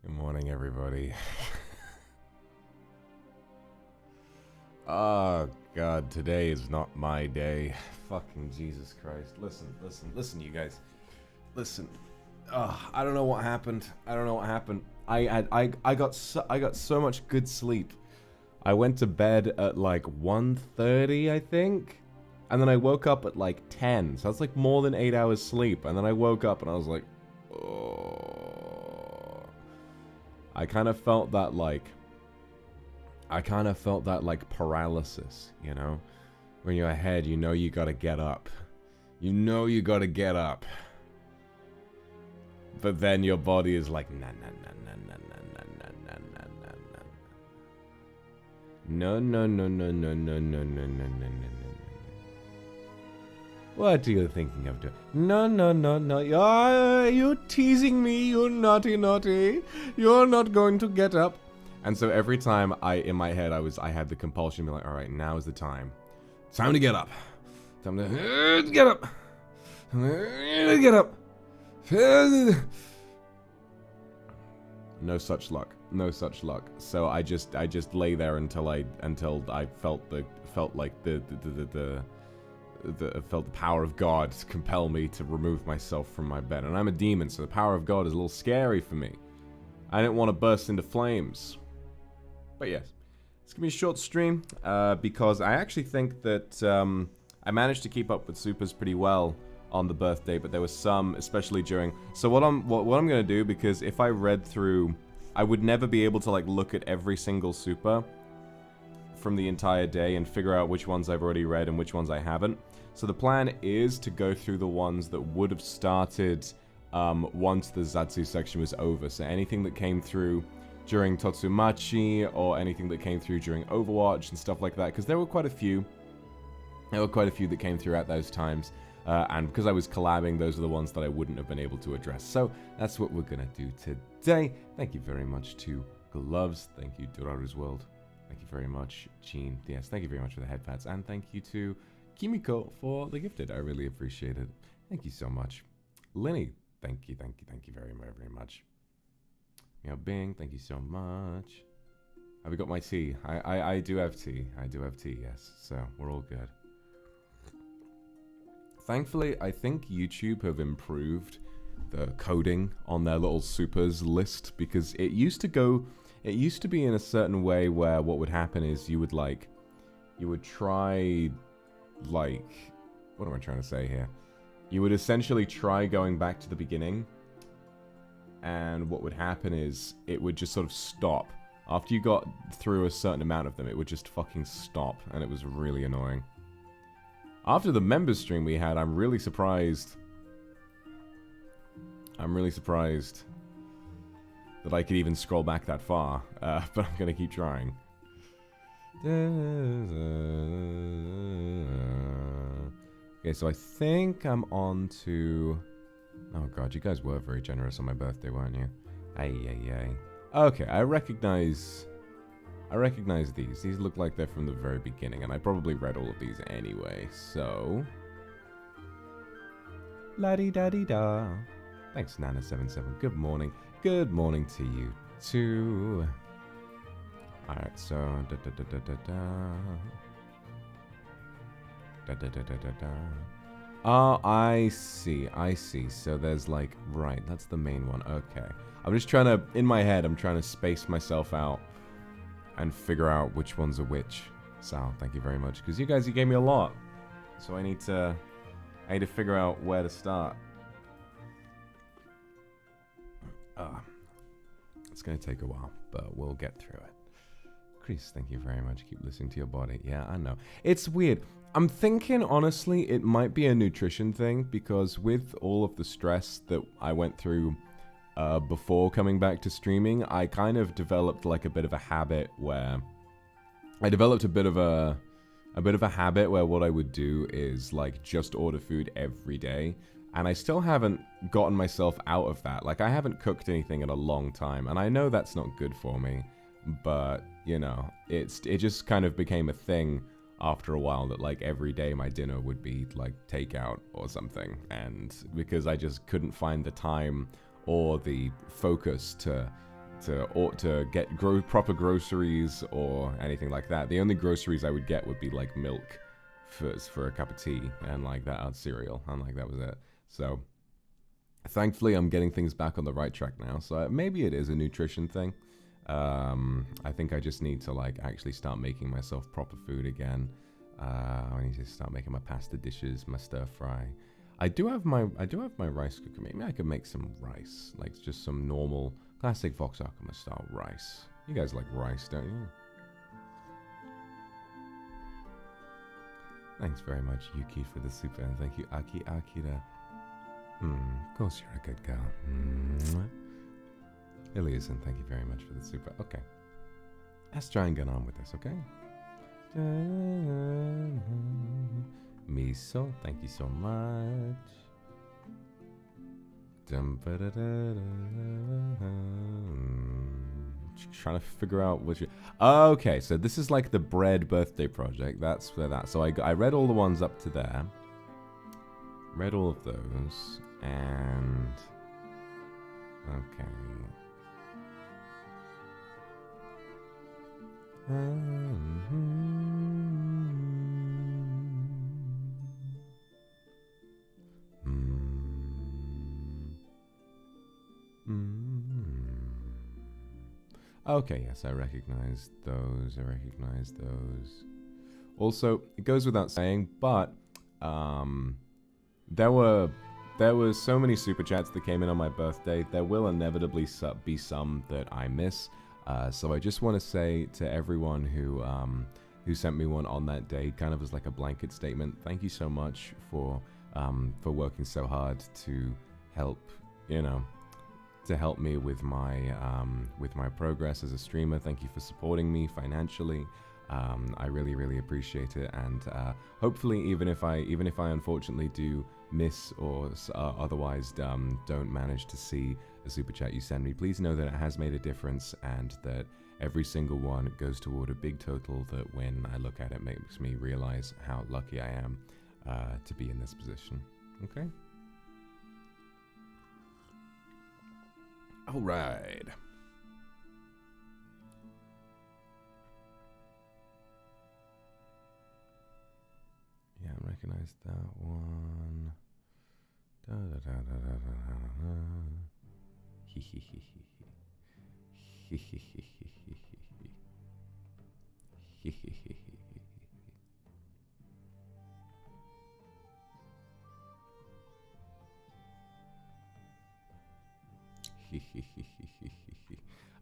Good morning, everybody. Oh, God, today is not my day. Fucking Jesus Christ. Listen, you guys. Listen. I don't know what happened. I got so much good sleep. I went to bed at like 1:30, I think. And then I woke up at like 10. So that's like more than 8 hours sleep. And then I woke up and I was like, oh. I kind of felt that like paralysis, you know? When you're ahead, you know you gotta get up. You know you gotta get up. But then your body is like, nah. No. What are you thinking of doing? No. You're teasing me, you naughty. You're not going to get up. And so every time in my head, I had the compulsion to be like, all right, now is the time. Time to get up. Time to get up. Get up. No such luck. So I just lay there until I felt the power of God compel me to remove myself from my bed. And I'm a demon, so the power of God is a little scary for me. I didn't want to burst into flames. But yes, it's going to be a short stream, because I actually think that I managed to keep up with supers pretty well on the birthday, but there was some, especially during... So what I'm going to do, because if I read through... I would never be able to like look at every single super from the entire day and figure out which ones I've already read and which ones I haven't. So the plan is to go through the ones that would have started once the Zatsu section was over. So anything that came through during Totsumachi or anything that came through during Overwatch and stuff like that, because there were quite a few. There were quite a few that came through at those times. And because I was collabing, those are the ones that I wouldn't have been able to address. So that's what we're going to do today. Thank you very much to Gloves. Thank you, Doraru's World. Thank you very much, Gene. Yes, thank you very much for the head pads. And thank you to Kimiko for the gifted. I really appreciate it. Thank you so much. Lenny, thank you very much. Bing, thank you so much. Have we got my tea? I do have tea. Yes. So we're all good. Thankfully, I think YouTube have improved the coding on their little supers list, because it used to be in a certain way where what would happen is you would try, like, what am I trying to say here? You would essentially try going back to the beginning, and what would happen is it would just sort of stop. After you got through a certain amount of them, it would just fucking stop, and it was really annoying. After the members stream we had, I'm really surprised that I could even scroll back that far, but I'm gonna keep trying. Okay, so I think I'm on to... Oh god, you guys were very generous on my birthday, weren't you? Ay. Okay, I recognize I recognize these. These look like they're from the very beginning, and I probably read all of these anyway, so... La-di-da-di-da. Thanks, Nana77. Good morning. Good morning to you, too. Alright, so... Da-da-da-da-da-da. Da-da-da-da-da-da. Oh, I see. I see. So there's like... Right, that's the main one. Okay. I'm just trying to... In my head, I'm trying to space myself out and figure out which ones are which. Sal, thank you very much. Because you guys, you gave me a lot. So I need to figure out where to start. It's going to take a while, but we'll get through it. Chris, thank you very much. Keep listening to your body. Yeah, I know. It's weird. I'm thinking, honestly, it might be a nutrition thing, because with all of the stress that I went through before coming back to streaming, I kind of developed like a bit of a habit where... I developed a bit of a habit where what I would do is like just order food every day. And I still haven't gotten myself out of that. Like, I haven't cooked anything in a long time, and I know that's not good for me. But, you know, it just kind of became a thing after a while that, like, every day my dinner would be, like, takeout or something. And because I just couldn't find the time or the focus to get proper groceries or anything like that. The only groceries I would get would be, like, milk for a cup of tea and, like, that cereal. And, like, that was it. So, thankfully, I'm getting things back on the right track now. So, maybe it is a nutrition thing. I think I just need to, like, actually start making myself proper food again. I need to start making my pasta dishes, my stir fry. I do have my rice cooker. Maybe I could make some rice, like just some normal, classic Vox Akuma style rice. You guys like rice, don't you? Thanks very much, Yuki, for the super, and thank you, Akira. Of course you're a good girl. Eliason, thank you very much for the super. Okay. Let's try and get on with this, okay? Miso, thank you so much. Trying to figure out which... Okay, so this is like the bread birthday project. That's for that. So I read all the ones up to there. Read all of those. And... Okay. Okay, yes, I recognize those. I recognize those. Also, it goes without saying, but there were so many super chats that came in on my birthday. There will inevitably be some that I miss. So I just want to say to everyone who sent me one on that day, kind of as like a blanket statement, thank you so much for working so hard to help, you know, to help me with my progress as a streamer. Thank you for supporting me financially. I really, really appreciate it. And hopefully, even if I unfortunately do miss or otherwise don't manage to see the super chat you send me, please know that it has made a difference, and that every single one goes toward a big total that, when I look at it, makes me realize how lucky I am to be in this position. Okay? All right. Yeah, I recognize that one. Da da da da da da da. He he he he he he he he he he he.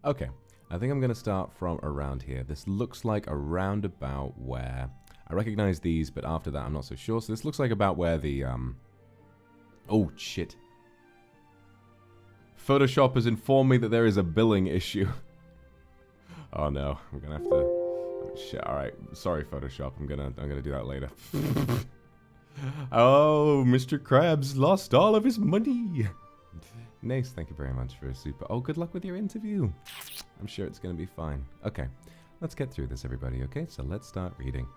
Okay, I think I'm going to start from around here. This looks like around about where... I recognize these, but after that I'm not so sure. So this looks like about where the... Oh, shit. Photoshop has informed me that there is a billing issue. Oh no, I'm going to have to... Oh, shit, alright. Sorry, Photoshop. I'm gonna do that later. Oh, Mr. Krabs lost all of his money. Nice, thank you very much for a super... Oh, good luck with your interview. I'm sure it's going to be fine. Okay, let's get through this, everybody, okay? So let's start reading.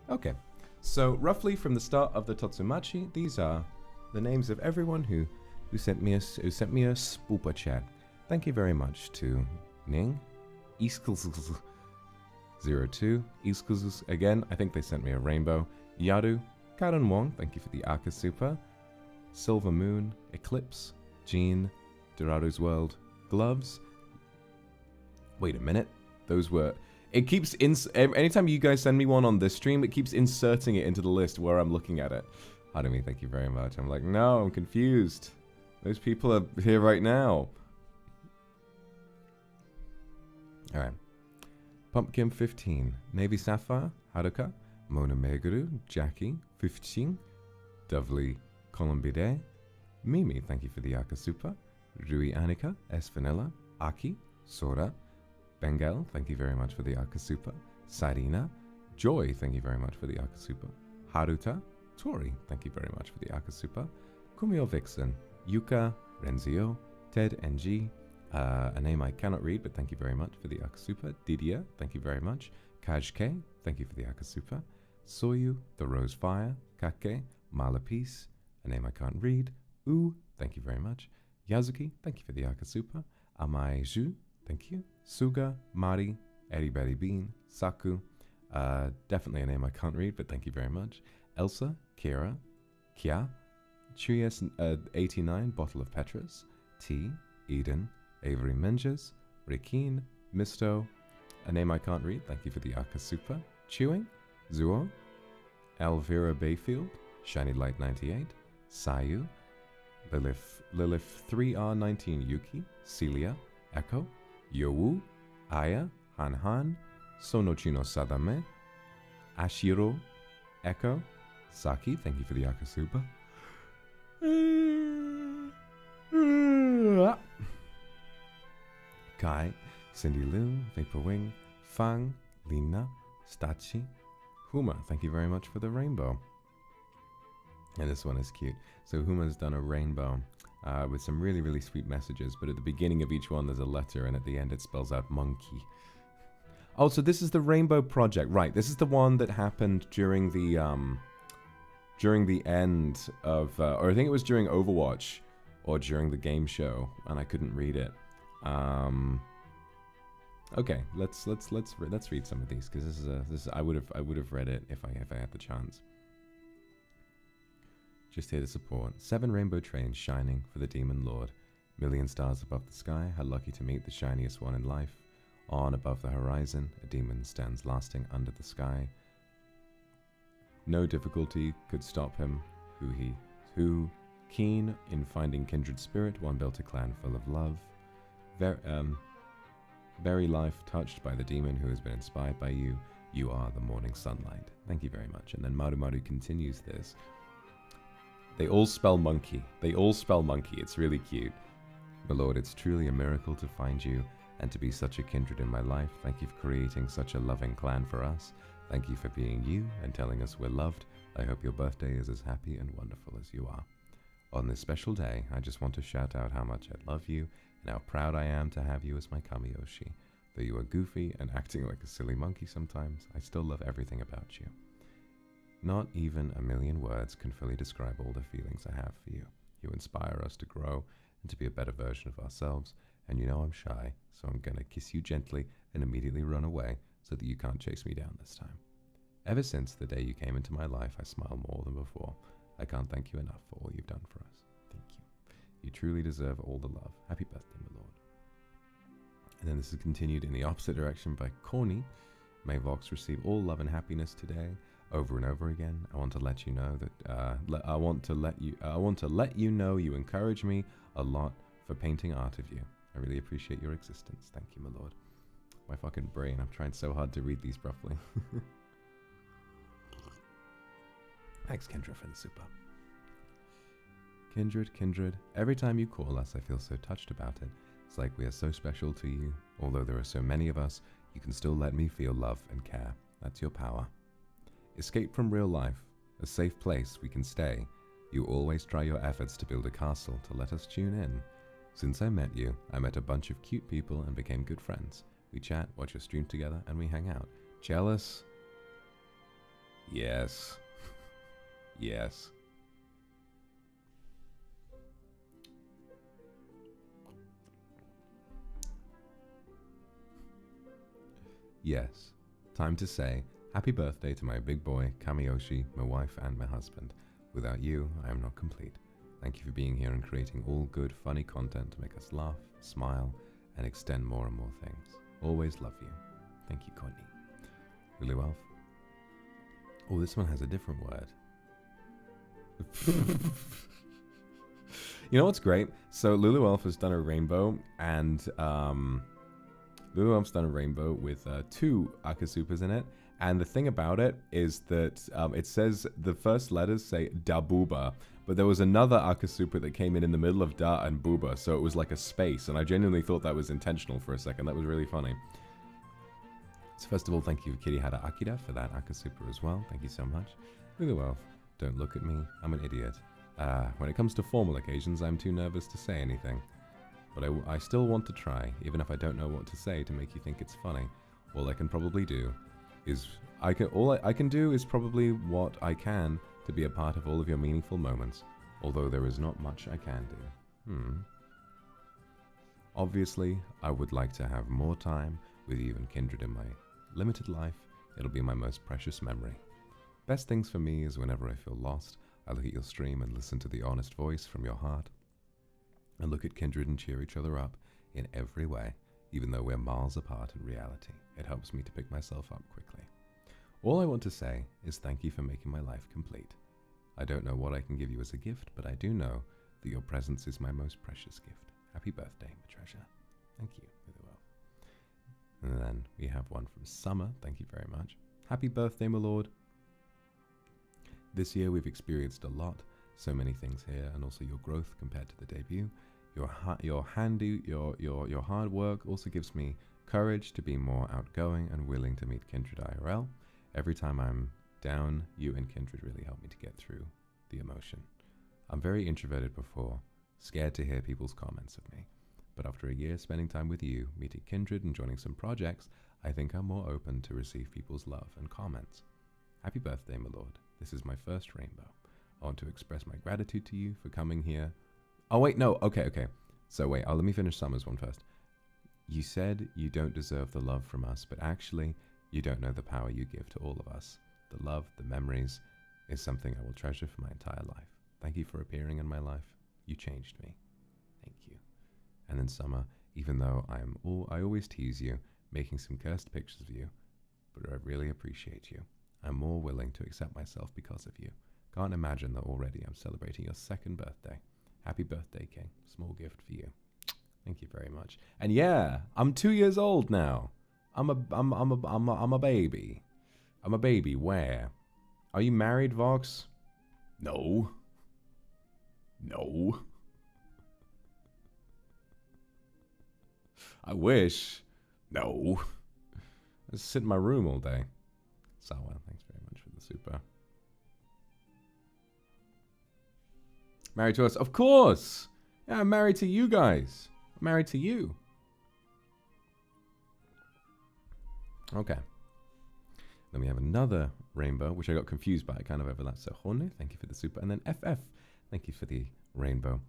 Okay, so roughly from the start of the Totsumachi, these are the names of everyone who sent me a SUPA chat. Thank you very much to Ning, Iskls02, Iskls again. I think they sent me a rainbow. Yaru, Karen Wong, thank you for the Aka Super. Silver Moon, Eclipse, Jean, Dorado's World, Gloves. Wait a minute, those were. It keeps anytime you guys send me one on this stream, it keeps inserting it into the list where I'm looking at it. Hadami, thank you very much. I'm like, no, I'm confused. Those people are here right now. Alright. Pumpkin 15. Navy Sapphire, Haruka, Mona Meguru, Jackie, 15. Dovely Colombide. Mimi, thank you for the Aka Super. Rui Anika, S Vanilla, Aki, Sora. Bengal, thank you very much for the Aka Super. Sarina. Joy, thank you very much for the Aka Super. Haruta. Tori, thank you very much for the Aka Super. Kumio Vixen. Yuka. Renzio. Ted NG. A name I cannot read, but thank you very much for the Aka Super. Didier, thank you very much. Kajke, thank you for the Aka Super. Soyu, The Rose Fire. Kake, Malapis, a name I can't read. Thank you very much. Yazuki, thank you for the Aka Super. Amaiju, thank you. Suga, Mari, Eddie Betty Bean, Saku, definitely a name I can't read, but thank you very much. Elsa, Kira, Kia, Chuyas 89, Bottle of Petrus, T, Eden, Avery Menges, Rikin, Misto, a name I can't read, thank you for the Aka Super. Chewing, Zuo, Elvira Bayfield, Shiny Light 98, Sayu, Lilith 3R19 Yuki, Celia, Echo, Yowu, Aya, Han, Sonochino Sadame, Ashiro, Echo, Saki, thank you for the Aka Super. Kai, Cindy Liu, Vaporwing, Fang, Lina, Stachi, Huma, thank you very much for the rainbow. And this one is cute. So Huma's done a rainbow with some really, really sweet messages, but at the beginning of each one there's a letter, and at the end it spells out monkey. Oh, so this is the Rainbow Project, right? This is the one that happened during the end of, or I think it was during Overwatch, or during the game show, and I couldn't read it. Okay, let's read some of these, because this is I would have read it if I had the chance. Just here to support. 7 rainbow trains shining for the Demon Lord. Million stars above the sky. How lucky to meet the shiniest one in life. On above the horizon, a demon stands lasting under the sky. No difficulty could stop him. Who keen in finding kindred spirit, one built a clan full of love. Very life touched by the demon who has been inspired by you. You are the morning sunlight. Thank you very much. And then Maru continues this. They all spell monkey. They all spell monkey. It's really cute. My lord, it's truly a miracle to find you and to be such a kindred in my life. Thank you for creating such a loving clan for us. Thank you for being you and telling us we're loved. I hope your birthday is as happy and wonderful as you are. On this special day, I just want to shout out how much I love you and how proud I am to have you as my Kamiyoshi. Though you are goofy and acting like a silly monkey sometimes, I still love everything about you. Not even a million words can fully describe all the feelings I have for you. You inspire us to grow and to be a better version of ourselves, and you know I'm shy, so I'm gonna kiss you gently and immediately run away so that you can't chase me down this time. Ever since the day you came into my life, I smile more than before. I can't thank you enough for all you've done for us. Thank you. You truly deserve all the love. Happy birthday, my lord. And then this is continued in the opposite direction by Corny. May Vox receive all love and happiness today. Over and over again, I want to let you know that I want to let you know you encourage me a lot for painting art of you. I really appreciate your existence. Thank you, my lord. My fucking brain. I'm trying so hard to read these properly. Thanks, Kindred, for the super. Kindred. Every time you call us, I feel so touched about it. It's like we are so special to you. Although there are so many of us, you can still let me feel love and care. That's your power. Escape from real life, a safe place we can stay. You always try your efforts to build a castle to let us tune in. Since I met you, I met a bunch of cute people and became good friends. We chat, watch your stream together, and we hang out. Jealous? Yes. Yes. Yes. Time to say happy birthday to my big boy, Kamiyoshi, my wife, and my husband. Without you, I am not complete. Thank you for being here and creating all good, funny content to make us laugh, smile, and extend more and more things. Always love you. Thank you, Courtney. Really well. Oh, this one has a different word. You know what's great? So Lulu Elf has done a rainbow, and Lulu Elf's done a rainbow with 2 Akasupas in it. And the thing about it is that it says the first letters say Da Booba, but there was another Akasupa that came in the middle of Da and Booba, so it was like a space, and I genuinely thought that was intentional for a second. That was really funny. So first of all, thank you, Kirihara Akira, for that Akasupa as well. Thank you so much. Lulu Elf, don't look at me. I'm an idiot. When it comes to formal occasions, I'm too nervous to say anything. But I still want to try, even if I don't know what to say to make you think it's funny. All I can probably do is... all I can do is probably what I can to be a part of all of your meaningful moments, although there is not much I can do. Obviously, I would like to have more time with you and Kindred in my limited life. It'll be my most precious memory. Best things for me is whenever I feel lost, I look at your stream and listen to the honest voice from your heart, and look at Kindred and cheer each other up in every way, even though we're miles apart in reality. It helps me to pick myself up quickly. All I want to say is thank you for making my life complete. I don't know what I can give you as a gift, but I do know that your presence is my most precious gift. Happy birthday, my treasure. Thank you, really well. And then we have one from Summer. Thank you very much. Happy birthday, my lord. This year we've experienced a lot, so many things here, and also your growth compared to the debut. Your hard work also gives me courage to be more outgoing and willing to meet Kindred IRL. Every time I'm down, you and Kindred really help me to get through the emotion. I'm very introverted before, scared to hear people's comments of me. But after a year spending time with you, meeting Kindred and joining some projects, I think I'm more open to receive people's love and comments. Happy birthday, my lord. This is my first rainbow. I want to express my gratitude to you for coming here. Oh wait, no, okay. So wait, let me finish Summer's one first. You said you don't deserve the love from us, but actually, you don't know the power you give to all of us. The love, the memories, is something I will treasure for my entire life. Thank you for appearing in my life. You changed me. Thank you. And then Summer, even though I always tease you, making some cursed pictures of you, but I really appreciate you. I'm more willing to accept myself because of you. Can't imagine that already I'm celebrating your 2nd birthday. Happy birthday, King. Small gift for you. Thank you very much. And yeah, I'm 2 years old now. I'm a baby. I'm a baby. Where? Are you married, Vox? No. No. I wish. No. I just sit in my room all day. Sawa, thanks very much for the super. Married to us? Of course! Yeah, I'm married to you guys. I'm married to you. Okay. Then we have another rainbow, which I got confused by. It kind of overlaps. So, Horne, thank you for the super. And then FF, thank you for the rainbow.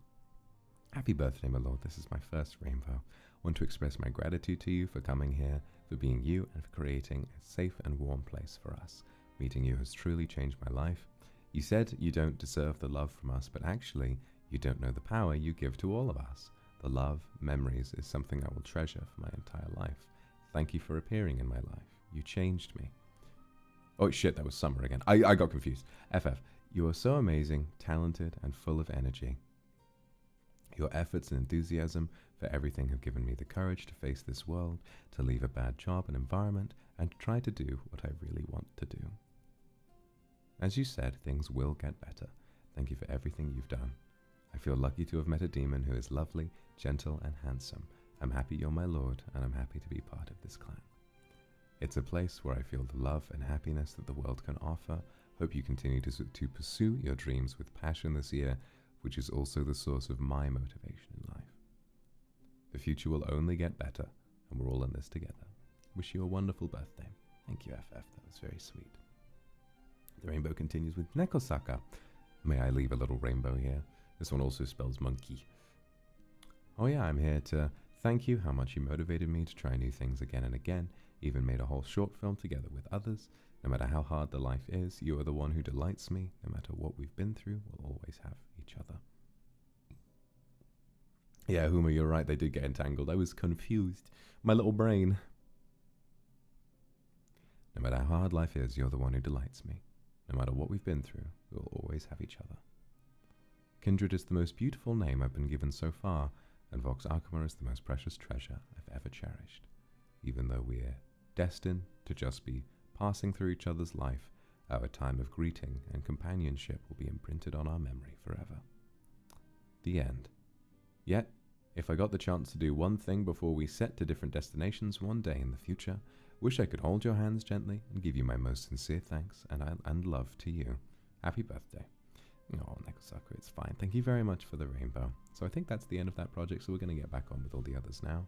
Happy birthday, my lord. This is my first rainbow. I want to express my gratitude to you for coming here, for being you, and for creating a safe and warm place for us. Meeting you has truly changed my life. You said you don't deserve the love from us, but actually, you don't know the power you give to all of us. The love, memories, is something I will treasure for my entire life. Thank you for appearing in my life. You changed me. Oh shit, that was Summer again. I got confused. FF, you are so amazing, talented, and full of energy. Your efforts and enthusiasm for everything have given me the courage to face this world, to leave a bad job and environment, and to try to do what I really want to do. As you said, things will get better. Thank you for everything you've done. I feel lucky to have met a demon who is lovely, gentle, and handsome. I'm happy you're my lord, and I'm happy to be part of this clan. It's a place where I feel the love and happiness that the world can offer. Hope you continue to pursue your dreams with passion this year, which is also the source of my motivation in life. The future will only get better, and we're all in this together. Wish you a wonderful birthday. Thank you, FF. That was very sweet. The rainbow continues with Nekosaka. May I leave a little rainbow here? This one also spells monkey. Oh yeah, I'm here to thank you how much you motivated me to try new things again and again. Even made a whole short film together with others. No matter how hard the life is, you are the one who delights me. No matter what we've been through, we'll always have each other. Yeah, Huma, you're right. They did get entangled. I was confused. My little brain. No matter how hard life is, you're the one who delights me. No matter what we've been through, we'll always have each other. Kindred is the most beautiful name I've been given so far, and Vox Akuma is the most precious treasure I've ever cherished. Even though we're destined to just be passing through each other's life, our time of greeting and companionship will be imprinted on our memory forever. The end. Yet, if I got the chance to do one thing before we set to different destinations one day in the future, wish I could hold your hands gently and give you my most sincere thanks and love to you. Happy birthday. Oh, Nekosaku, it's fine. Thank you very much for the rainbow. So I think that's the end of that project, so we're going to get back on with all the others now.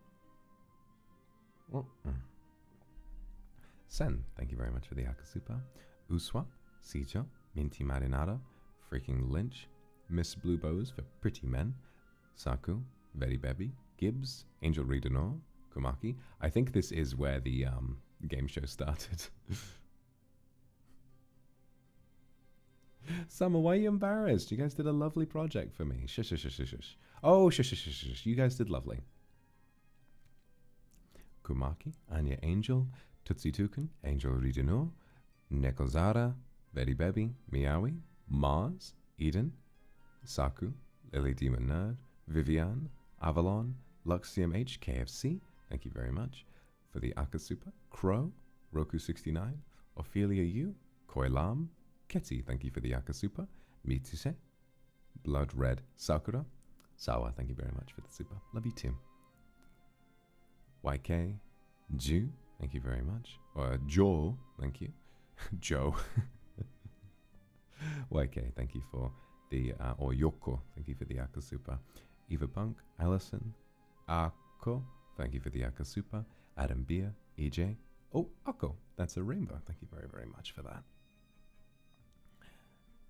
Sen, thank you very much for the Akasupa. Uswa, Sijo, Minty Marinara, Freaking Lynch, Miss Blue Bows for Pretty Men, Saku, Very Baby, Gibbs, Angel Redenor, Kumaki. I think this is where the game show started. Summer, why are you embarrassed? You guys did a lovely project for me. Shush, shush, shush, shush, shush. Oh, shush, shush, shush, shush. You guys did lovely. Kumaki, Anya Angel, Tootsie Tukan, Angel Redenor, Nekozara, Very Baby, Miawi, Mars, Eden, Saku, Lily Demon Nerd, Vivian, Avalon, Luxiem H, KFC, thank you very much for the Akasupa, Crow, Roku69, Ophelia U, Koilam, Ketty, thank you for the Akasupa, Mitsuse, Blood Red Sakura, Sawa, thank you very much for the super. Love you too. YK, Ju, thank you very much. Joe, thank you. Joe. YK, thank you for the, or Yoko, thank you for the Akasupa. Eva Punk, Allison, Ako, thank you for the Akasupa. Adam Beer, EJ. Oh, Ako, that's a rainbow. Thank you very, very much for that.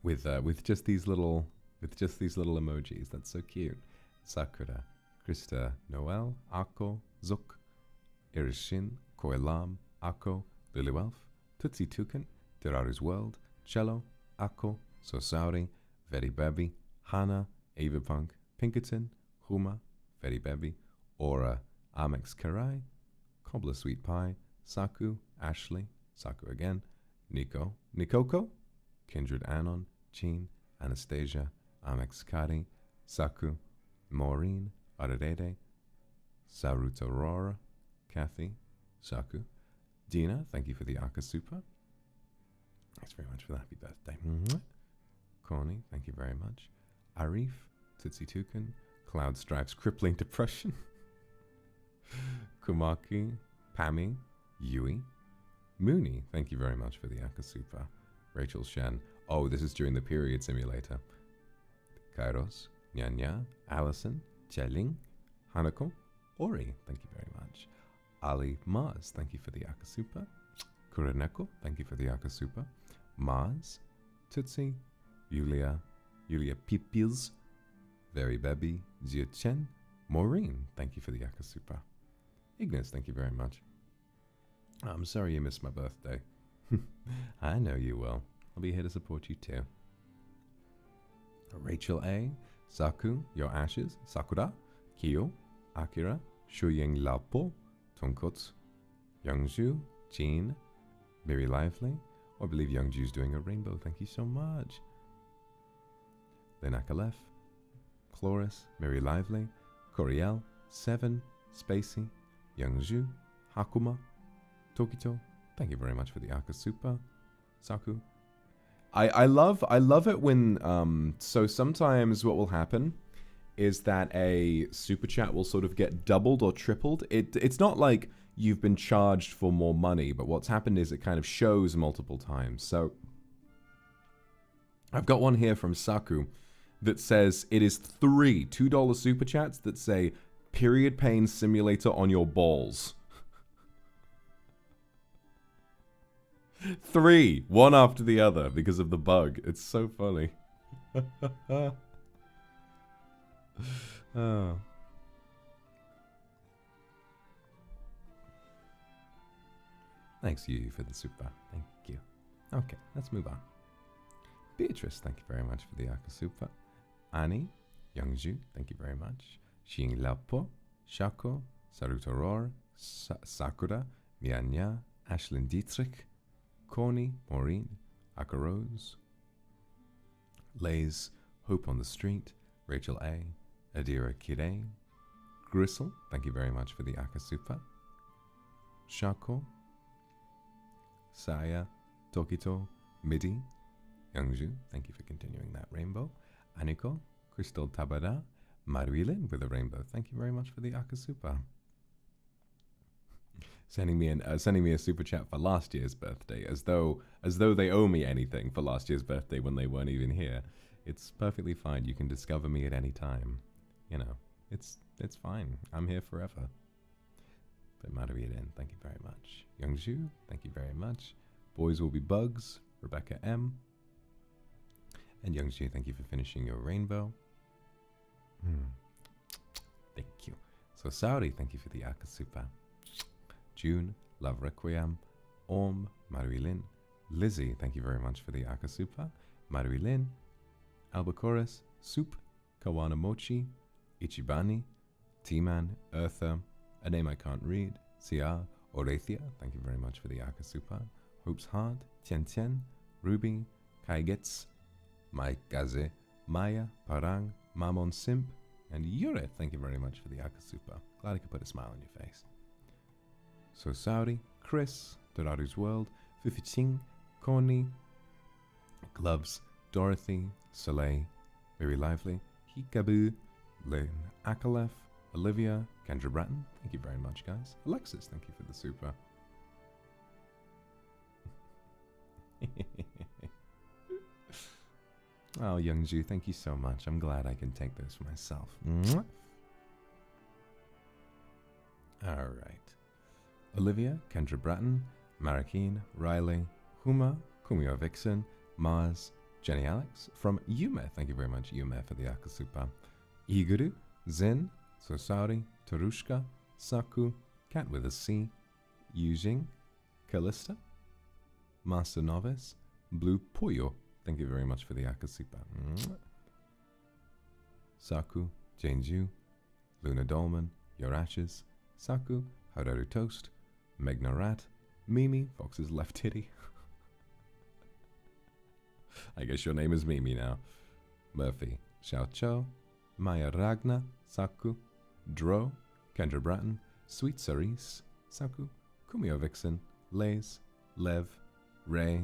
With just these little emojis, that's so cute. Sakura, Krista, Noel, Ako, Zook, Irishin, Koelam, Ako, Lilywelf, Tootsie Tukan, Teraru's World, Cello, Ako, Sosauri, Very Baby, Hana, Avapunk, Pinkerton, Huma, Very Baby, Aura, Amex Karai, Cobbler Sweet Pie, Saku, Ashley, Saku again, Nico, Nikoko, Kindred Anon, Jean, Anastasia, Amex Kari, Saku, Maureen, Ararede, Saruta Aurora, Kathy, Saku, Dina, thank you for the Akasupa. Thanks very much for the happy birthday. Corny, thank you very much. Arif, Tootsie Tukan, Cloud Stripes Crippling Depression, Kumaki, Pammy, Yui, Mooney, thank you very much for the Akasupa. Rachel Shen, oh, this is during the period simulator. Kairos, Nyanya, Allison, Cheling, Hanako, Ori, thank you very much. Ali Mars, thank you for the Akasupa. Kureneko, thank you for the Akasupa. Mars, Tootsie, Yulia Pipils, Very Baby, Jia Chen, Maureen, thank you for the Akasupa. Ignis, thank you very much. I'm sorry you missed my birthday. I know you will. I'll be here to support you too. Rachel A, Saku, Your Ashes, Sakura, Kyo, Akira, Shuying Lapo, Tonkotsu, Youngju, Jean, Very Lively. Oh, I believe Youngju's doing a rainbow. Thank you so much. Lenakalef, Chloris, Very Lively, Coriel, Seven, Spacey, Youngju, Hakuma, Tokito. Thank you very much for the Akasupa, Saku. I love it when so sometimes what will happen is that a super chat will sort of get doubled or tripled. It's not like you've been charged for more money, but what's happened is it kind of shows multiple times. So I've got one here from Saku that says it is $2 super chats that say Period pain simulator on your balls. 3, one after the other because of the bug. It's so funny. Oh. Thanks, you, for the super. Thank you. Okay, let's move on. Beatrice, thank you very much for the Akasupa. Annie, Youngju, thank you very much. Xing Lapo, Shako, Sarutoror, Sakura, Mianya, Ashlyn Dietrich, Corny, Maureen, Akarose, Lays, Hope on the Street, Rachel A, Adira Kire, Gristle, thank you very much for the Akasupa. Shako, Saya, Tokito, Midi, Youngju, thank you for continuing that rainbow. Aniko, Crystal Tabada, Marilyn with a rainbow, thank you very much for the Akasupa. Sending me a super chat for last year's birthday, as though they owe me anything for last year's birthday when they weren't even here. It's perfectly fine. You can discover me at any time. You know, it's fine. I'm here forever. But Marilyn, thank you very much. Youngju, thank you very much. Boys will be bugs. Rebecca M. And Youngju, thank you for finishing your rainbow. Thank you. So Saudi, thank you for the Akasupa. June, Love Requiem. Orm, Marilyn. Lizzie, thank you very much for the Akasupa. Marilyn. Albacoris, Soup, Kawana Mochi, Ichibani, T-Man, Eartha, a name I can't read, Sia, Orethia, thank you very much for the Akasupa. Hope's Heart, Tien Tien, Ruby, Kaigets, Maikaze, Maya, Parang, Mamon Simp, and Yure, thank you very much for the Akasupa. Glad I could put a smile on your face. So Saudi, Chris, Doradu's World, Fifiching, Corny, Gloves, Dorothy, Soleil, Very Lively, Hikabu, Lynn, Akalef, Olivia, Kendra Bratton, thank you very much, guys. Alexis, thank you for the super. Oh, Youngju, thank you so much. I'm glad I can take those for myself. Alright. Olivia, Kendra Bratton, Marakeen, Riley, Huma, Kumio Vixen, Mars, Jenny Alex, from Yume, thank you very much, Yume, for the Akasupa. Iguru, Zen, Sosauri, Tarushka, Saku, Cat with a C, Yujing, Callista, Master Novice, Blue Puyo, thank you very much for the Akasupa. Saku, Janeju, Luna Dolman, Your Ashes, Saku, Hararu Toast, Megna Rat, Mimi, Fox's left titty. I guess your name is Mimi now. Murphy, Xiao Cho, Maya Ragna, Saku, Dro, Kendra Bratton, Sweet Cerise, Saku, Kumio Vixen, Lays, Lev, Ray,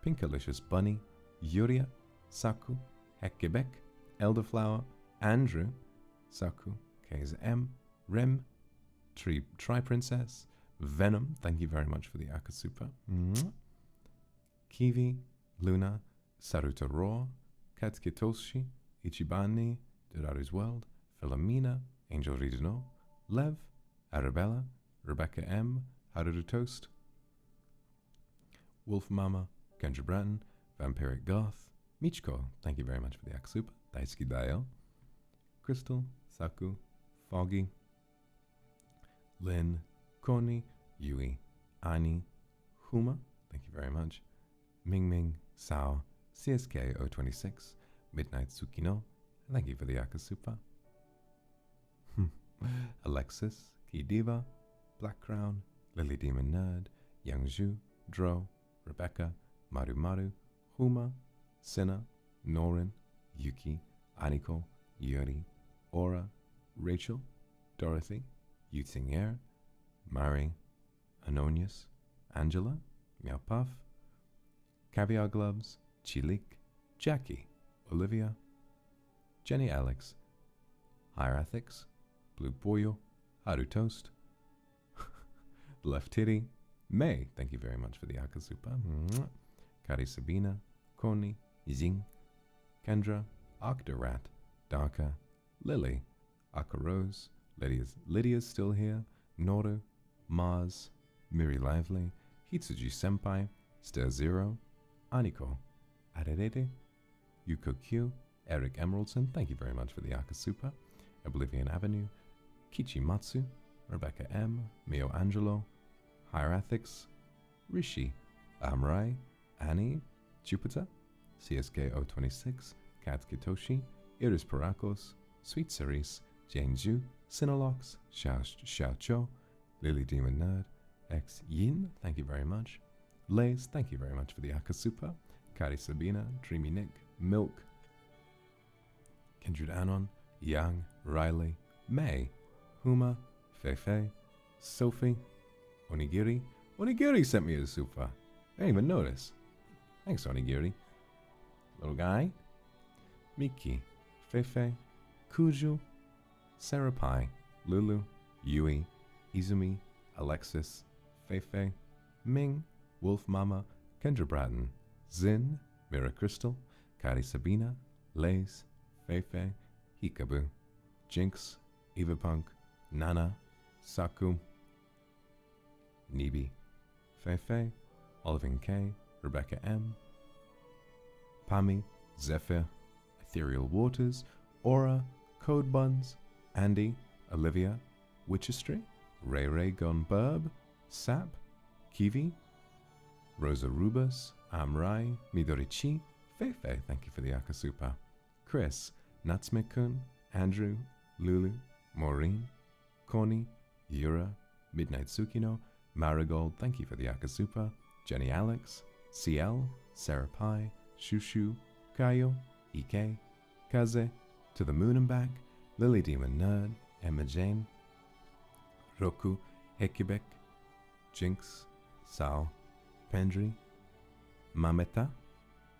Pinkalicious Bunny, Yuria, Saku, Heck Quebec, Elderflower, Andrew, Saku, K's M, Rem, Tri Princess, Venom, thank you very much for the Akasupa. Kiwi, Luna, Saruta Raw, Katsuki Ichibani, Doraru's World, Philomena, Angel Ridino, Lev, Arabella, Rebecca M, Haruru Toast, Wolf Mama, Kendra Bratton, Vampiric Goth, Michiko, thank you very much for the Akasupa, Daisuki Dayo, Crystal, Saku, Foggy, Lynn, Koni, Yui, Ani, Huma, thank you very much, Ming Ming, Sao, CSK 026, Midnight Tsukino, thank you for the Akasupa. Alexis, Key Diva, Black Crown, Lily Demon Nerd, Youngju, Dro, Rebecca, Maru Maru, Huma, Sina, Norin, Yuki, Aniko, Yuri, Aura, Rachel, Dorothy, Yutsinger, Mari, Anonius, Angela, Meow Puff, Caviar Gloves, Chilik, Jackie, Olivia, Jenny Alex, Higher Ethics, Blue Boyo, Haru Toast, Left Titty, May, thank you very much for the Akasupa, Kari Sabina, Koni, Ying, Kendra, Octorat, Darka, Lily, Akarose, Lydia's still here. Noru, Mars, Miri Lively, Hitsuji Senpai, Star Zero, Aniko, Arerede, Yuko Q, Eric Emeraldson, thank you very much for the Akasupa, Oblivion Avenue, Kichi Matsu, Rebecca M, Mio Angelo, Hierathics, Rishi, Amrai, Annie, Jupiter, CSK 026, Kat Kitoshi, Iris Parakos, Sweet Cerise, Jane Zhu, Sinolox, Xiao Cho, Lily Demon Nerd, X Yin, thank you very much. Lays, thank you very much for the Akasupa. Kari Sabina, Dreamy Nick, Milk, Kindred Anon, Yang, Riley, May, Huma, Feifei, Sophie, Onigiri. Onigiri sent me a super. I didn't even notice. Thanks, Onigiri. Little guy. Miki, Feifei, Kuju, Sarapai, Lulu, Yui, Izumi, Alexis, Feifei, Ming, Wolf Mama, Kendra Bratton, Zin, Mira Crystal, Kari Sabina, Lays, Feifei, Hikabu, Jinx, Eva Punk, Nana, Saku, Nibi, Feifei, Olivin K, Rebecca M, Pami, Zephyr, Ethereal Waters, Aura, Code Buns, Andy, Olivia, Witchestry, Ray Ray Gone Burb, Sap, Kiwi, Rosa Rubus, Amrai, Midorichi, Feifei, thank you for the Akasupa, Chris, Natsume-kun, Andrew, Lulu, Maureen, Connie, Yura, Midnight Tsukino, Marigold, thank you for the Akasupa, Jenny Alex, CL, Sarah Pai, Shushu, Kayo, Ike, Kaze, To the Moon and Back, Lily Demon Nerd, Emma Jane, Roku, Hekibek, Jinx, Sao, Pendry, Mameta,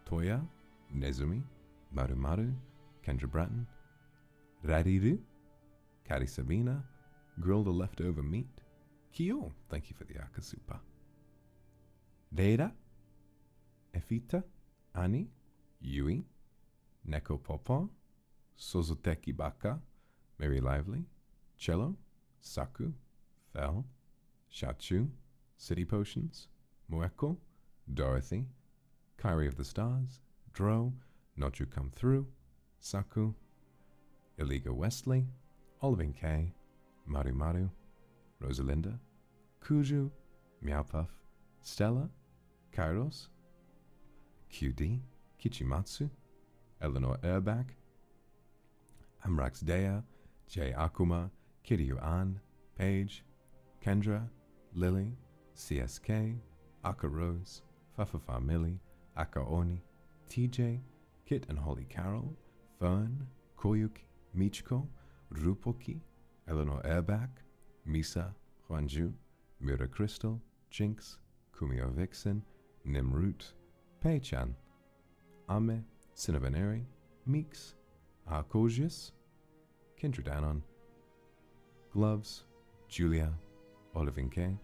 Toya, Nezumi, Maru, Kendra Bratton, Rariru, Kari Sabina, Grilled a Leftover Meat, Kyo, thank you for the Akasupa, Reira, Efita, Ani, Yui, Neko Popo, Sozoteki Baka, Mary Lively, Cello, Saku, Fel, Shachu, City Potions, Mueko, Dorothy, Kyrie of the Stars, Dro, Not You Come Through, Saku, Iliga Westley, Olivin K, Maru, Rosalinda, Kuju, Meowpuff, Stella, Kairos, QD, Kichimatsu, Eleanor Erbach, Amrax Dea, J. Akuma, Kiryu An, Paige, Kendra, Lily, CSK, Aka Rose, Fafafa Millie, Aka Oni, TJ, Kit and Holly Carol, Fern, Koyuki, Michiko, Rupoki, Eleanor Erbach, Misa, Huanju, Mira Crystal, Jinx, Kumio Vixen, Nimroot, Pei-chan, Ame, Cinnaboneri, Meeks, Arcosius, Kindred Anon, Gloves, Julia, Olivin K,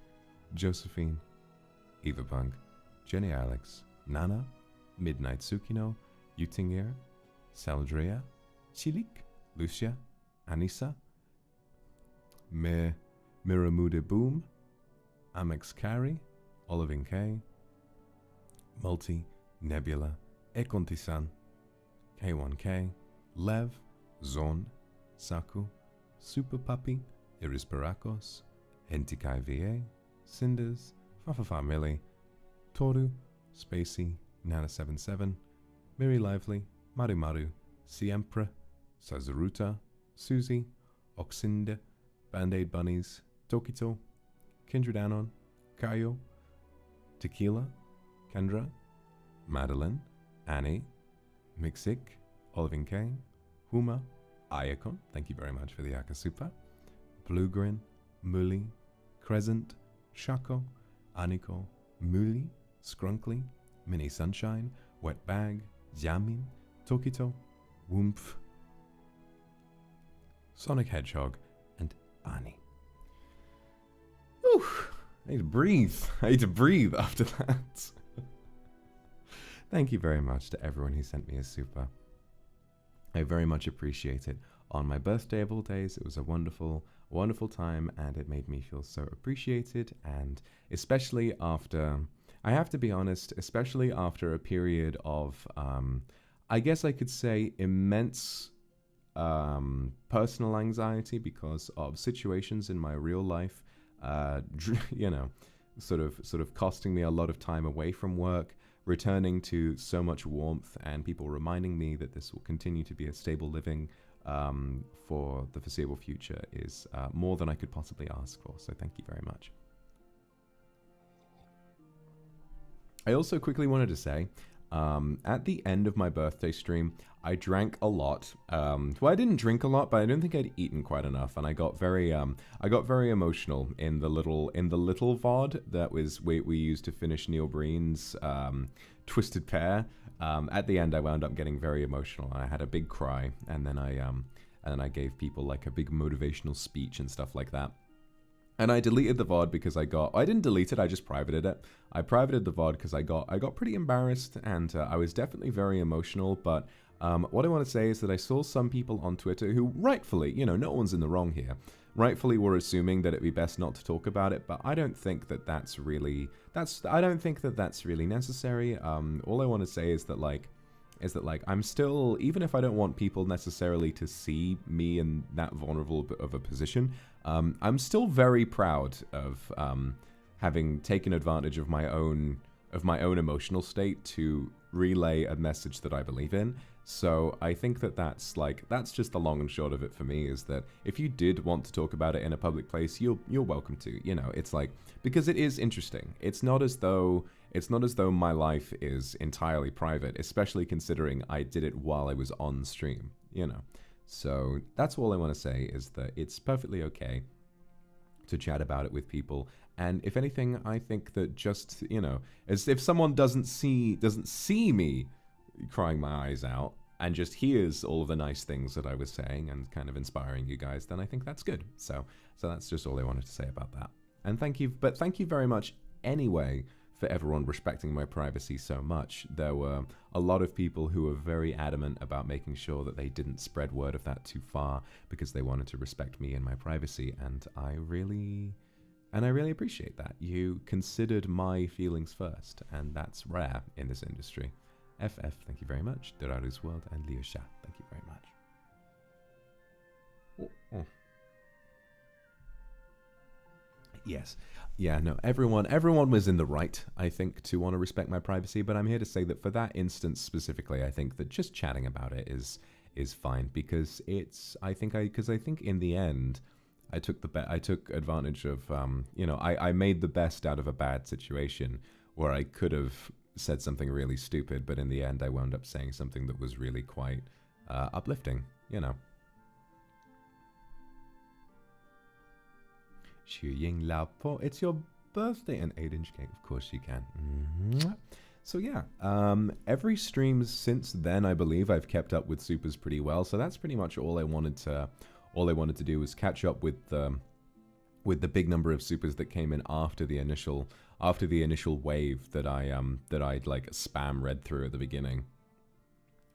Josephine, Eva Punk, Jenny Alex, Nana, Midnight Tsukino, Utingir, Saldrea, Chilik, Lucia, Anissa, Miramude Boom, Amex Kari, Olivin K, Multi, Nebula, Ekontisan, K1K, Lev, Zon, Saku, Super Puppy, Iris Barakos, Entikai VA, Cinders, Fafafa Millie, Toru, Spacey, Nana77, Miri Lively, Maru, Siempre, Sazaruta, Susie, Oxinde, Band-Aid Bunnies, Tokito, Kindred Anon, Kayo, Tequila, Kendra, Madeline, Annie, Mixik, Olivin K, Huma, Ayakon, thank you very much for the Akasupa, Bluegrin, Muli, Crescent, Shako, Aniko, Muli, Skrunkly, Mini Sunshine, Wet Bag, Yamin, Tokito, Woomph, Sonic Hedgehog, and Ani. Whew, I need to breathe after that. Thank you very much to everyone who sent me a super. I very much appreciate it. On my birthday of all days, it was a wonderful, wonderful time, and it made me feel so appreciated, and especially after, I have to be honest, especially after a period of, I guess I could say, immense personal anxiety because of situations in my real life, you know, sort of costing me a lot of time away from work, returning to so much warmth, and people reminding me that this will continue to be a stable living for the foreseeable future is more than I could possibly ask for. So thank you very much. I also quickly wanted to say, at the end of my birthday stream, I drank a lot. Well, I didn't drink a lot, but I don't think I'd eaten quite enough, and I got very emotional in the little VOD that we used to finish Neil Breen's Twisted Pear. At the end, I wound up getting very emotional, and I had a big cry, and then I gave people like a big motivational speech and stuff like that. And I deleted the VOD because I didn't delete it, I just privated it. I privated the VOD because I got pretty embarrassed, and I was definitely very emotional, but what I want to say is that I saw some people on Twitter who rightfully, you know, no one's in the wrong here, rightfully were assuming that it'd be best not to talk about it, but I don't think that that's really necessary. All I want to say is that like I'm still, even if I don't want people necessarily to see me in that vulnerable of a position, I'm still very proud of having taken advantage of my own emotional state to relay a message that I believe in. So I think that that's just the long and short of it for me, is that if you did want to talk about it in a public place, you're welcome to. You know, it's like, because it is interesting. It's not as though my life is entirely private, especially considering I did it while I was on stream, you know. So that's all I want to say, is that it's perfectly okay to chat about it with people. And if anything, I think that just, you know, as if someone doesn't see me crying my eyes out and just hears all of the nice things that I was saying and kind of inspiring you guys, then I think that's good. So that's just all I wanted to say about that. And thank you very much anyway for everyone respecting my privacy so much. There were a lot of people who were very adamant about making sure that they didn't spread word of that too far because they wanted to respect me and my privacy, and I really appreciate that. You considered my feelings first, and that's rare in this industry. FF, thank you very much. Doraru's World, and Leosha, thank you very much. Yes. Yeah, no, everyone was in the right, I think, to want to respect my privacy, but I'm here to say that for that instance specifically, I think that just chatting about it is fine, because I think in the end, I took advantage of, you know, I made the best out of a bad situation where I could have said something really stupid, but in the end I wound up saying something that was really quite uplifting, you know. Xu Ying Lao Po, it's your birthday, and 8-inch cake, of course you can. So yeah, every stream since then, I believe I've kept up with supers pretty well, so that's pretty much all I wanted to do, was catch up with the big number of supers that came in after the initial wave that I'd like spam read through at the beginning.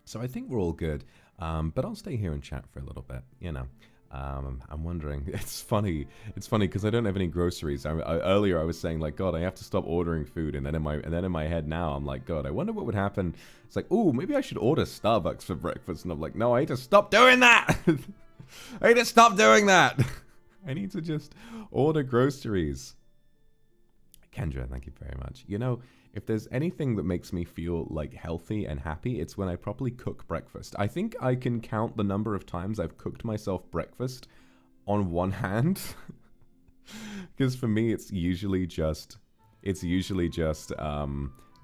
So I think we're all good, but I'll stay here and chat for a little bit, you know. I'm wondering, it's funny because I don't have any groceries. Earlier I was saying, like, God, I have to stop ordering food, and then in my head now I'm like, God, I wonder what would happen. It's like, ooh, maybe I should order Starbucks for breakfast, and I'm like, no, I need to stop doing that. I need to stop doing that. I need to just order groceries. Kendra, thank you very much. You know, if there's anything that makes me feel like healthy and happy, it's when I properly cook breakfast. I think I can count the number of times I've cooked myself breakfast on one hand. Because for me, it's usually just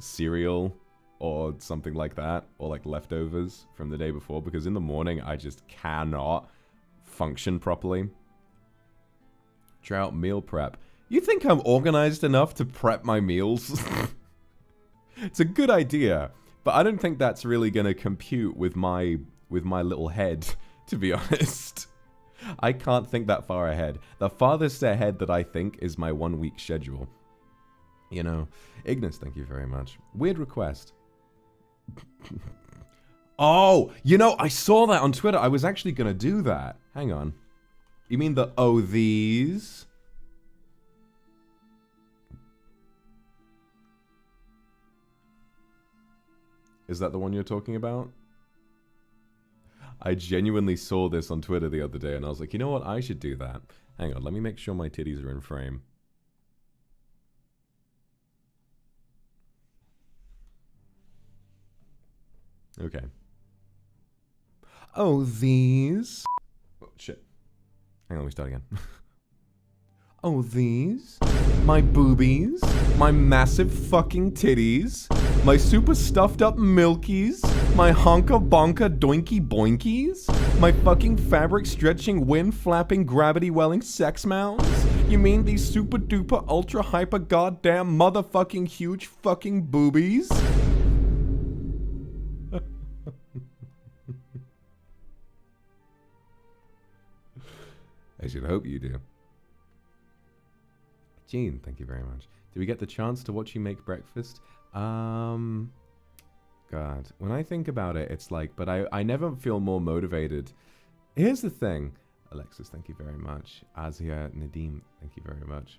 cereal or something like that, or like leftovers from the day before, because in the morning I just cannot function properly. Drought meal prep. You think I'm organized enough to prep my meals? It's a good idea, but I don't think that's really gonna compute with my little head, to be honest. I can't think that far ahead. The farthest ahead that I think is my 1 week schedule. You know, Ignis, thank you very much. Weird request. Oh, you know, I saw that on Twitter. I was actually gonna do that. Hang on. You mean the oh these? Is that the one you're talking about? I genuinely saw this on Twitter the other day and I was like, you know what? I should do that. Hang on, let me make sure my titties are in frame. Okay. Oh, these. Oh, shit. Hang on, let me start again. Oh, these. My boobies. My massive fucking titties. My super stuffed up milkies. My honka bonka doinky boinkies. My fucking fabric stretching, wind flapping, gravity welling sex mounds. You mean these super duper ultra hyper goddamn motherfucking huge fucking boobies? I should hope you do. Gene, thank you very much. Did we get the chance to watch you make breakfast? God, when I think about it, it's like, but I never feel more motivated. Here's the thing. Alexis, thank you very much. Azia, Nadim, thank you very much.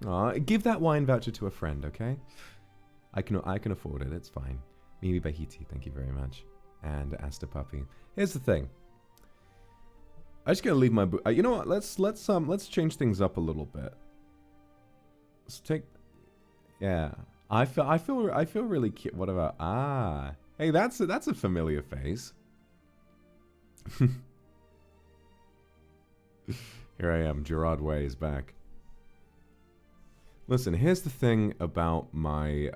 Aw, give that wine voucher to a friend, okay? I can afford it, it's fine. Mimi Bahiti, thank you very much. And Asta Puppy. Here's the thing. I'm just gonna leave my you know what? Let's change things up a little bit. Let's take. Yeah, I feel really cute. What about Hey, that's a familiar face. Here I am. Gerard Way is back. Listen, here's the thing about my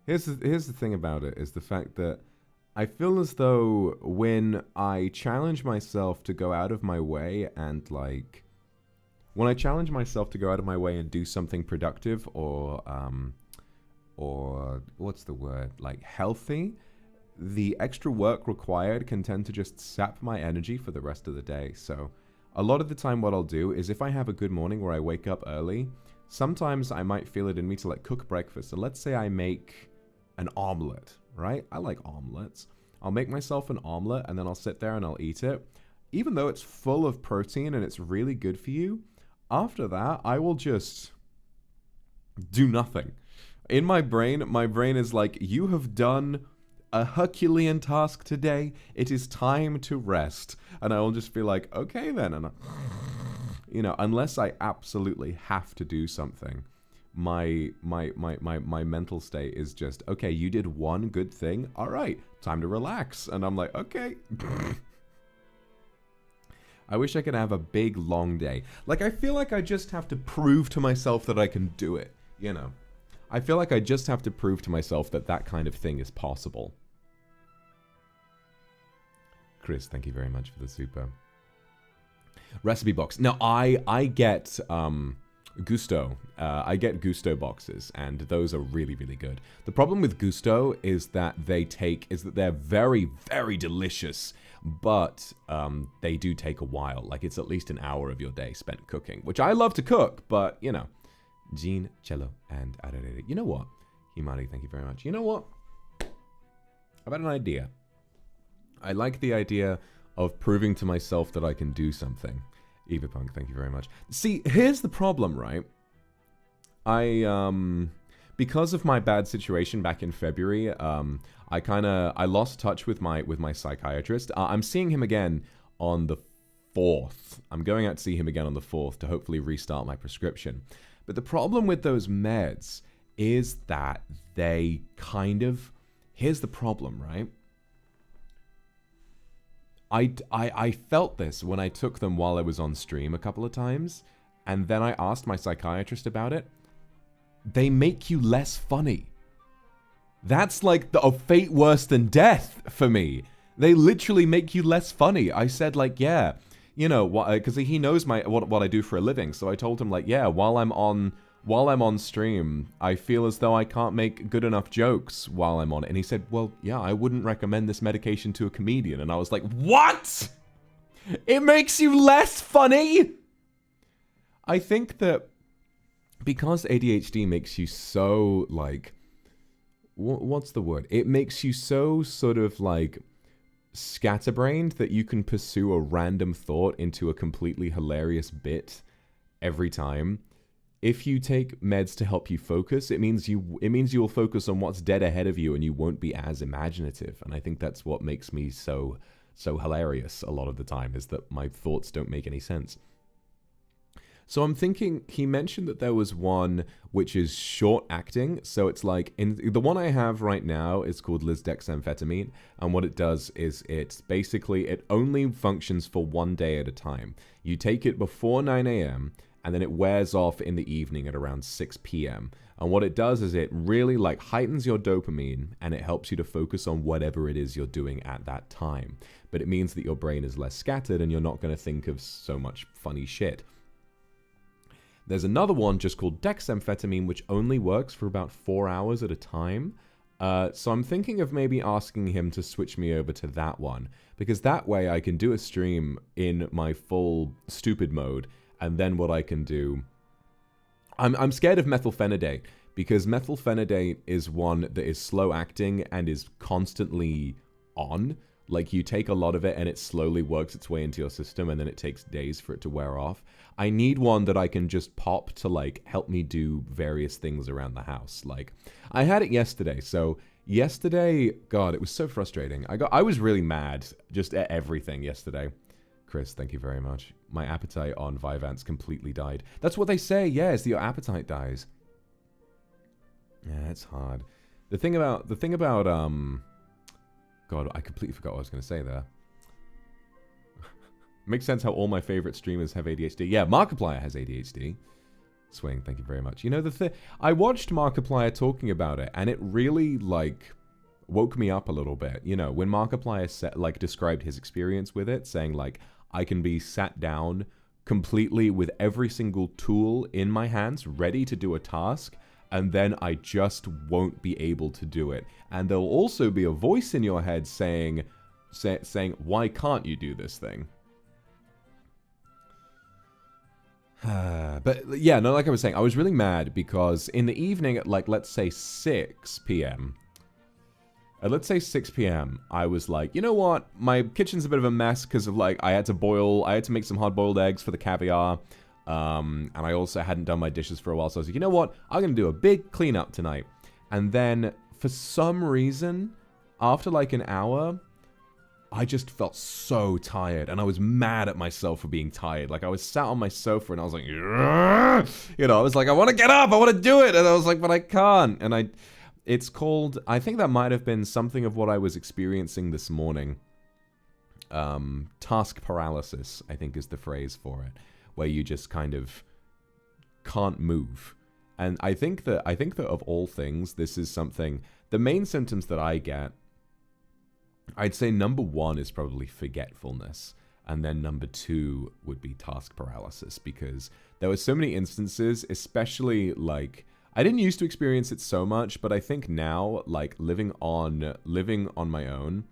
Here's the thing about it, is the fact that I feel as though when I challenge myself to go out of my way and like, when I challenge myself to go out of my way and do something productive or what's the word, like healthy, the extra work required can tend to just sap my energy for the rest of the day. So a lot of the time what I'll do is if I have a good morning where I wake up early, sometimes I might feel it in me to like cook breakfast. So let's say I make an omelet, right? I like omelets. I'll make myself an omelet and then I'll sit there and I'll eat it. Even though it's full of protein and it's really good for you, after that, I will just do nothing. In my brain is like, you have done a Herculean task today. It is time to rest. And I will just be like, okay then. And you know, unless I absolutely have to do something, my mental state is just, okay, you did one good thing. All right, time to relax. And I'm like, okay. I wish I could have a big, long day. Like, I feel like I just have to prove to myself that I can do it, you know? I feel like I just have to prove to myself that that kind of thing is possible. Chris, thank you very much for the super. Recipe box. Now, I get Gusto. I get Gusto boxes, and those are really, really good. The problem with Gusto is that they're very, very delicious, but they do take a while. Like, it's at least an hour of your day spent cooking, which I love to cook, but, you know. Jean, Cello, and Ararere. You know what? Himari, thank you very much. You know what? I've had an idea. I like the idea of proving to myself that I can do something. Evapunk, thank you very much. See, here's the problem, right? Because of my bad situation back in February, I lost touch with my psychiatrist. I'm seeing him again on the 4th. I'm going out to see him again on the 4th to hopefully restart my prescription. But the problem with those meds is that they kind of... Here's the problem, right? I felt this when I took them while I was on stream a couple of times, and then I asked my psychiatrist about it. They make you less funny. That's like a fate worse than death for me. They literally make you less funny. I said, like, yeah, you know, because he knows what I do for a living. So I told him, like, yeah, while I'm on stream, I feel as though I can't make good enough jokes while I'm on it. And he said, well, yeah, I wouldn't recommend this medication to a comedian. And I was like, what? It makes you less funny? I think that because ADHD makes you so, like, what's the word? It makes you so sort of like scatterbrained that you can pursue a random thought into a completely hilarious bit every time. If you take meds to help you focus, it means you will focus on what's dead ahead of you and you won't be as imaginative. And I think that's what makes me so hilarious a lot of the time, is that my thoughts don't make any sense. So I'm thinking, he mentioned that there was one which is short acting. So it's like, the one I have right now is called lisdexamfetamine. And what it does is it only functions for 1 day at a time. You take it before 9 a.m. and then it wears off in the evening at around 6 p.m. And what it does is it really like heightens your dopamine and it helps you to focus on whatever it is you're doing at that time. But it means that your brain is less scattered and you're not going to think of so much funny shit. There's another one just called dexamphetamine, which only works for about 4 hours at a time. So I'm thinking of maybe asking him to switch me over to that one, because that way I can do a stream in my full stupid mode. And then what I can do, I'm scared of methylphenidate, because methylphenidate is one that is slow acting and is constantly on. Like, you take a lot of it and it slowly works its way into your system and then it takes days for it to wear off. I need one that I can just pop to, like, help me do various things around the house. Like, I had it yesterday. So yesterday, God, it was so frustrating. I was really mad just at everything yesterday. Chris, thank you very much. My appetite on Vyvanse completely died. That's what they say. Yeah, it's that your appetite dies. Yeah, it's hard. The thing about God, I completely forgot what I was going to say there. Makes sense how all my favorite streamers have ADHD. Yeah, Markiplier has ADHD. Swing, thank you very much. You know, I watched Markiplier talking about it, and it really, like, woke me up a little bit. You know, when Markiplier described his experience with it, saying, like, I can be sat down completely with every single tool in my hands, ready to do a task, and then I just won't be able to do it. And there'll also be a voice in your head saying, why can't you do this thing? But yeah, no, like I was saying, I was really mad because in the evening at, like, let's say 6 p.m., I was like, you know what? My kitchen's a bit of a mess because of, like, I had to make some hard-boiled eggs for the caviar. And I also hadn't done my dishes for a while, so I was like, you know what? I'm going to do a big cleanup tonight. And then, for some reason, after like an hour, I just felt so tired. And I was mad at myself for being tired. Like, I was sat on my sofa and I was like, you know, I was like, I want to get up, I want to do it. And I was like, but I can't. And it's called, I think that might have been something of what I was experiencing this morning. Task paralysis, I think is the phrase for it. Where you just kind of can't move. And I think that of all things, this is something, the main symptoms that I get, I'd say number 1 is probably forgetfulness. And then number 2 would be task paralysis, because there were so many instances, especially like, I didn't used to experience it so much, but I think now, like living on my own,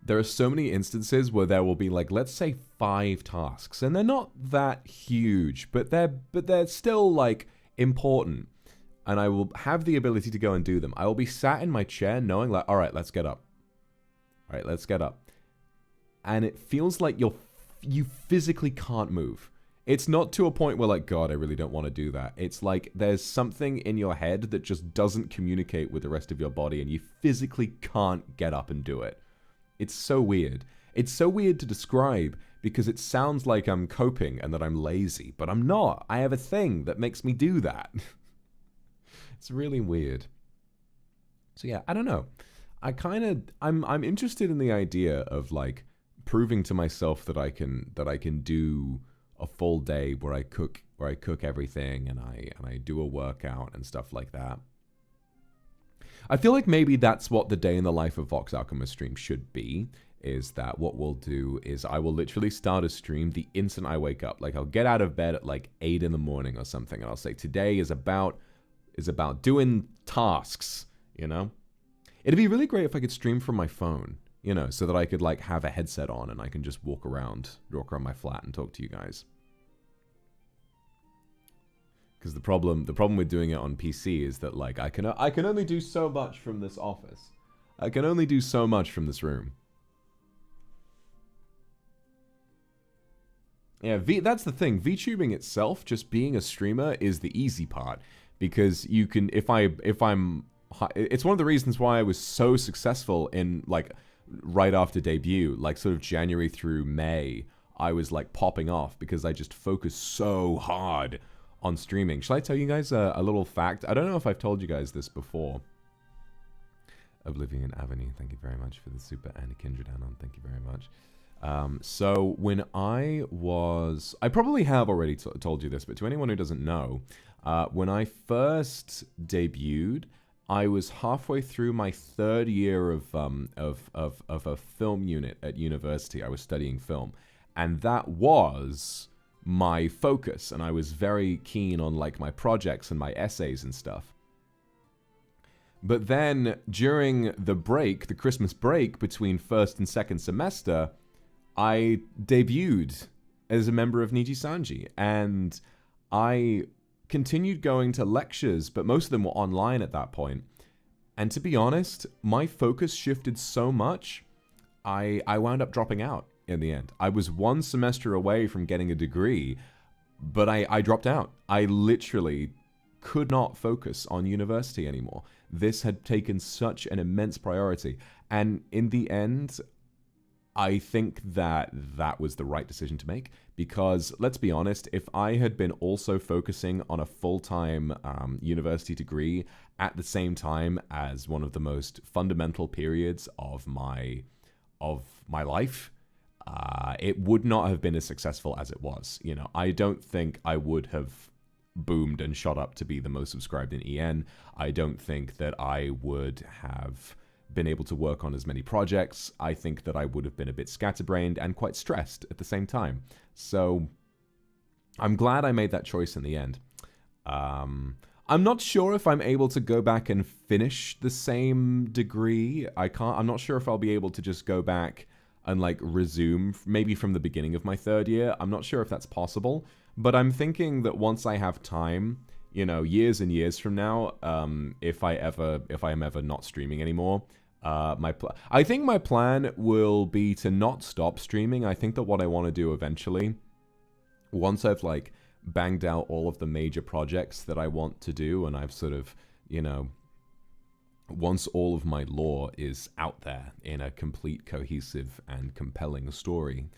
there are so many instances where there will be, like, let's say 5 tasks, and they're not that huge, but they're still, like, important, and I will have the ability to go and do them. I will be sat in my chair knowing, like, all right, let's get up. All right, let's get up. And it feels like you physically can't move. It's not to a point where, like, God, I really don't want to do that. It's like there's something in your head that just doesn't communicate with the rest of your body, and you physically can't get up and do it. It's so weird. It's so weird to describe because it sounds like I'm coping and that I'm lazy, but I'm not. I have a thing that makes me do that. It's really weird. So yeah, I don't know. I'm interested in the idea of, like, proving to myself that I can do a full day where I cook everything and I do a workout and stuff like that. I feel like maybe that's what the day in the life of Vox Akuma stream should be, is that what we'll do is I will literally start a stream the instant I wake up. Like, I'll get out of bed at like 8 in the morning or something, and I'll say, today is about doing tasks, you know? It'd be really great if I could stream from my phone, you know, so that I could, like, have a headset on and I can just walk around my flat and talk to you guys. Because the problem with doing it on PC is that like I can only do so much from this office. I can only do so much from this room. Yeah, that's the thing. VTubing itself, just being a streamer, is the easy part, because you can, it's one of the reasons why I was so successful in like right after debut, like sort of January through May, I was like popping off because I just focused so hard on streaming. Shall I tell you guys a little fact? I don't know if I've told you guys this before. Oblivion Avenue, thank you very much for the super, and Kindred Anon, thank you very much. So when I probably have already told you this, but to anyone who doesn't know, when I first debuted, I was halfway through my 3rd year of a film unit at university. I was studying film, and that was my focus, and I was very keen on like my projects and my essays and stuff. But then during the break, the Christmas break between 1st and 2nd semester, I debuted as a member of NIJISANJI, and I continued going to lectures, but most of them were online at that point. And to be honest, my focus shifted so much, I wound up dropping out in the end. I was 1 semester away from getting a degree, but I dropped out. I literally could not focus on university anymore. This had taken such an immense priority. And in the end, I think that was the right decision to make, because let's be honest, if I had been also focusing on a full-time university degree at the same time as one of the most fundamental periods of my life, it would not have been as successful as it was. You know, I don't think I would have boomed and shot up to be the most subscribed in EN. I don't think that I would have been able to work on as many projects. I think that I would have been a bit scatterbrained and quite stressed at the same time. So I'm glad I made that choice in the end. I'm not sure if I'm able to go back and finish the same degree. I'm not sure if I'll be able to just go back and like resume maybe from the beginning of my 3rd year. I'm not sure if that's possible, but I'm thinking that once I have time, you know, years and years from now, if I am ever not streaming anymore, I think my plan will be to not stop streaming. I think that what I want to do eventually, once I've like banged out all of the major projects that I want to do, and I've sort of, you know, once all of my lore is out there in a complete, cohesive, and compelling story,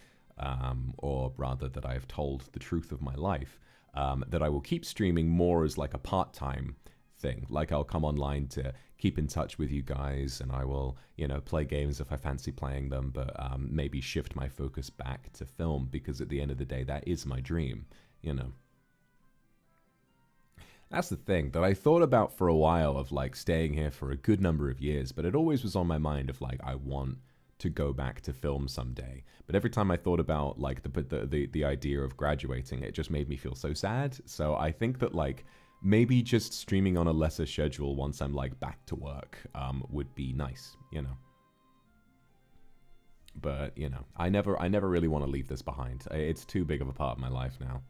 or rather that I have told the truth of my life, that I will keep streaming more as like a part-time thing. Like I'll come online to keep in touch with you guys, and I will, you know, play games if I fancy playing them, but maybe shift my focus back to film, because at the end of the day, that is my dream, you know. That's the thing that I thought about for a while, of like staying here for a good number of years, but it always was on my mind of like, I want to go back to film someday. But every time I thought about like the idea of graduating, it just made me feel so sad. So I think that like maybe just streaming on a lesser schedule once I'm like back to work would be nice, you know. But you know, I never really want to leave this behind. It's too big of a part of my life now.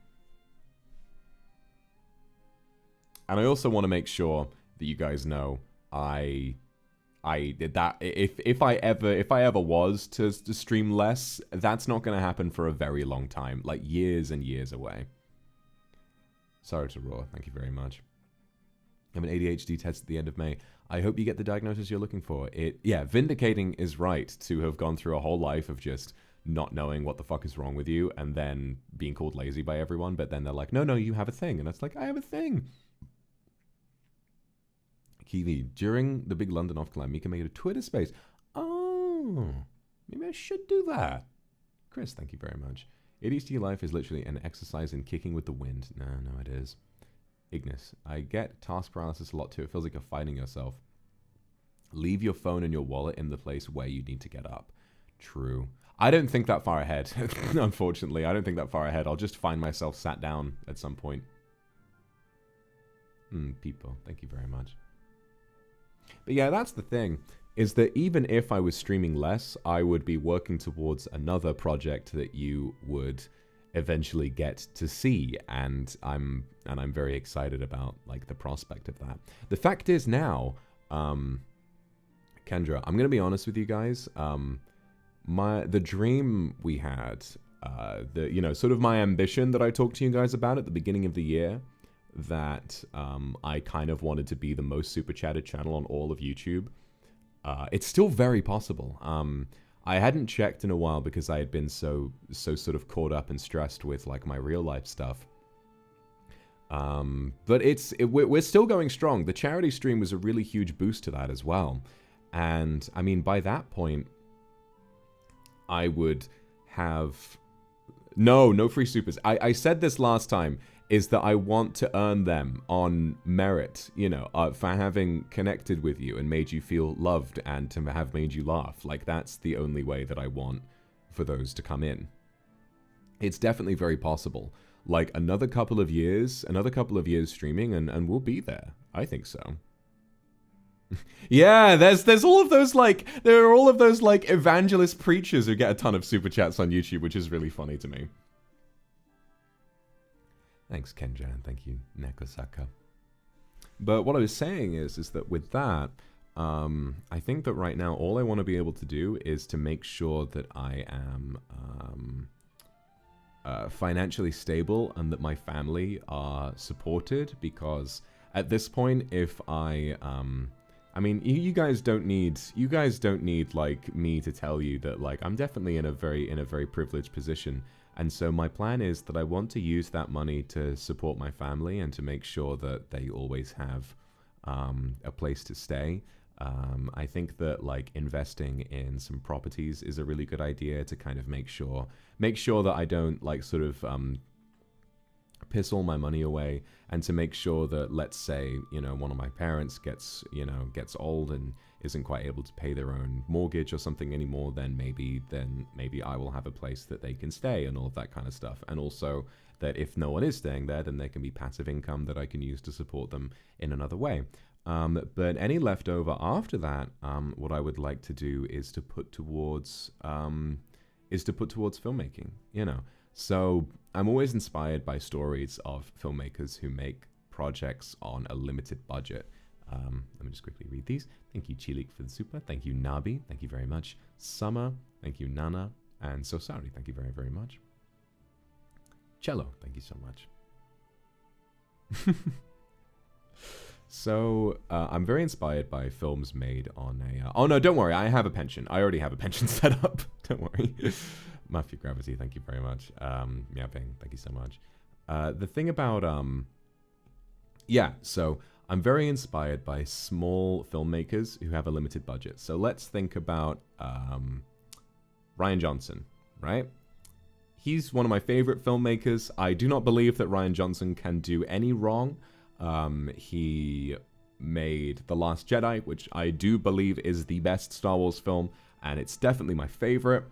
And I also want to make sure that you guys know I did that. If I ever was to stream less, that's not going to happen for a very long time, like years and years away. Sorry to Raw, thank you very much. I have an ADHD test at the end of May. I hope you get the diagnosis you're looking for. Yeah, vindicating is right to have gone through a whole life of just not knowing what the fuck is wrong with you, and then being called lazy by everyone, but then they're like, no, you have a thing. And it's like, I have a thing. Kiwi, during the big London off climb, Mika made a Twitter space. Oh, maybe I should do that. Chris, thank you very much. ADHD life is literally an exercise in kicking with the wind. No, it is. Ignis, I get task paralysis a lot too. It feels like you're fighting yourself. Leave your phone and your wallet in the place where you need to get up. True. I don't think that far ahead. Unfortunately, I don't think that far ahead. I'll just find myself sat down at some point. People, thank you very much. But yeah, that's the thing, is that even if I was streaming less, I would be working towards another project that you would eventually get to see, and I'm very excited about like the prospect of that. The fact is now, Kendra, I'm gonna be honest with you guys. The dream we had, sort of my ambition that I talked to you guys about at the beginning of the year, that I kind of wanted to be the most super chatted channel on all of YouTube. It's still very possible. I hadn't checked in a while because I had been so sort of caught up and stressed with like my real life stuff. But we're still going strong. The charity stream was a really huge boost to that as well. And I mean, by that point, I would have no free supers. I said this last time, is that I want to earn them on merit, you know, for having connected with you and made you feel loved and to have made you laugh. Like, that's the only way that I want for those to come in. It's definitely very possible. Like, another couple of years streaming and we'll be there. I think so. Yeah, there's all of those, like, there are all of those, like, evangelist preachers who get a ton of super chats on YouTube, which is really funny to me. Thanks, Kenja, and thank you, Nekosaka. But what I was saying is that with that, I think that right now all I want to be able to do is to make sure that I am financially stable and that my family are supported, because at this point, if I mean, you guys don't need like me to tell you that, like, I'm definitely in a very privileged position. And so my plan is that I want to use that money to support my family and to make sure that they always have a place to stay. I think that, like, investing in some properties is a really good idea to kind of make sure that I don't, like, sort of piss all my money away, and to make sure that, let's say, you know, one of my parents gets old and isn't quite able to pay their own mortgage or something anymore, then maybe I will have a place that they can stay and all of that kind of stuff. And also that if no one is staying there, then there can be passive income that I can use to support them in another way. But any leftover after that, what I would like to do is to put towards filmmaking, you know. So I'm always inspired by stories of filmmakers who make projects on a limited budget. Let me just quickly read these. Thank you, Chilik, for the super. Thank you, Nabi. Thank you very much. Summer. Thank you, Nana. And Sosari. Thank you very, very much. Cello. Thank you so much. So, I'm very inspired by films made on a... oh, no, don't worry. I have a pension. I already have a pension set up. Don't worry. Mafia Gravity, thank you very much. Miaoping, thank you so much. The thing about... yeah, so... I'm very inspired by small filmmakers who have a limited budget. So let's think about Rian Johnson, right? He's one of my favorite filmmakers. I do not believe that Rian Johnson can do any wrong. He made The Last Jedi, which I do believe is the best Star Wars film, and it's definitely my favorite.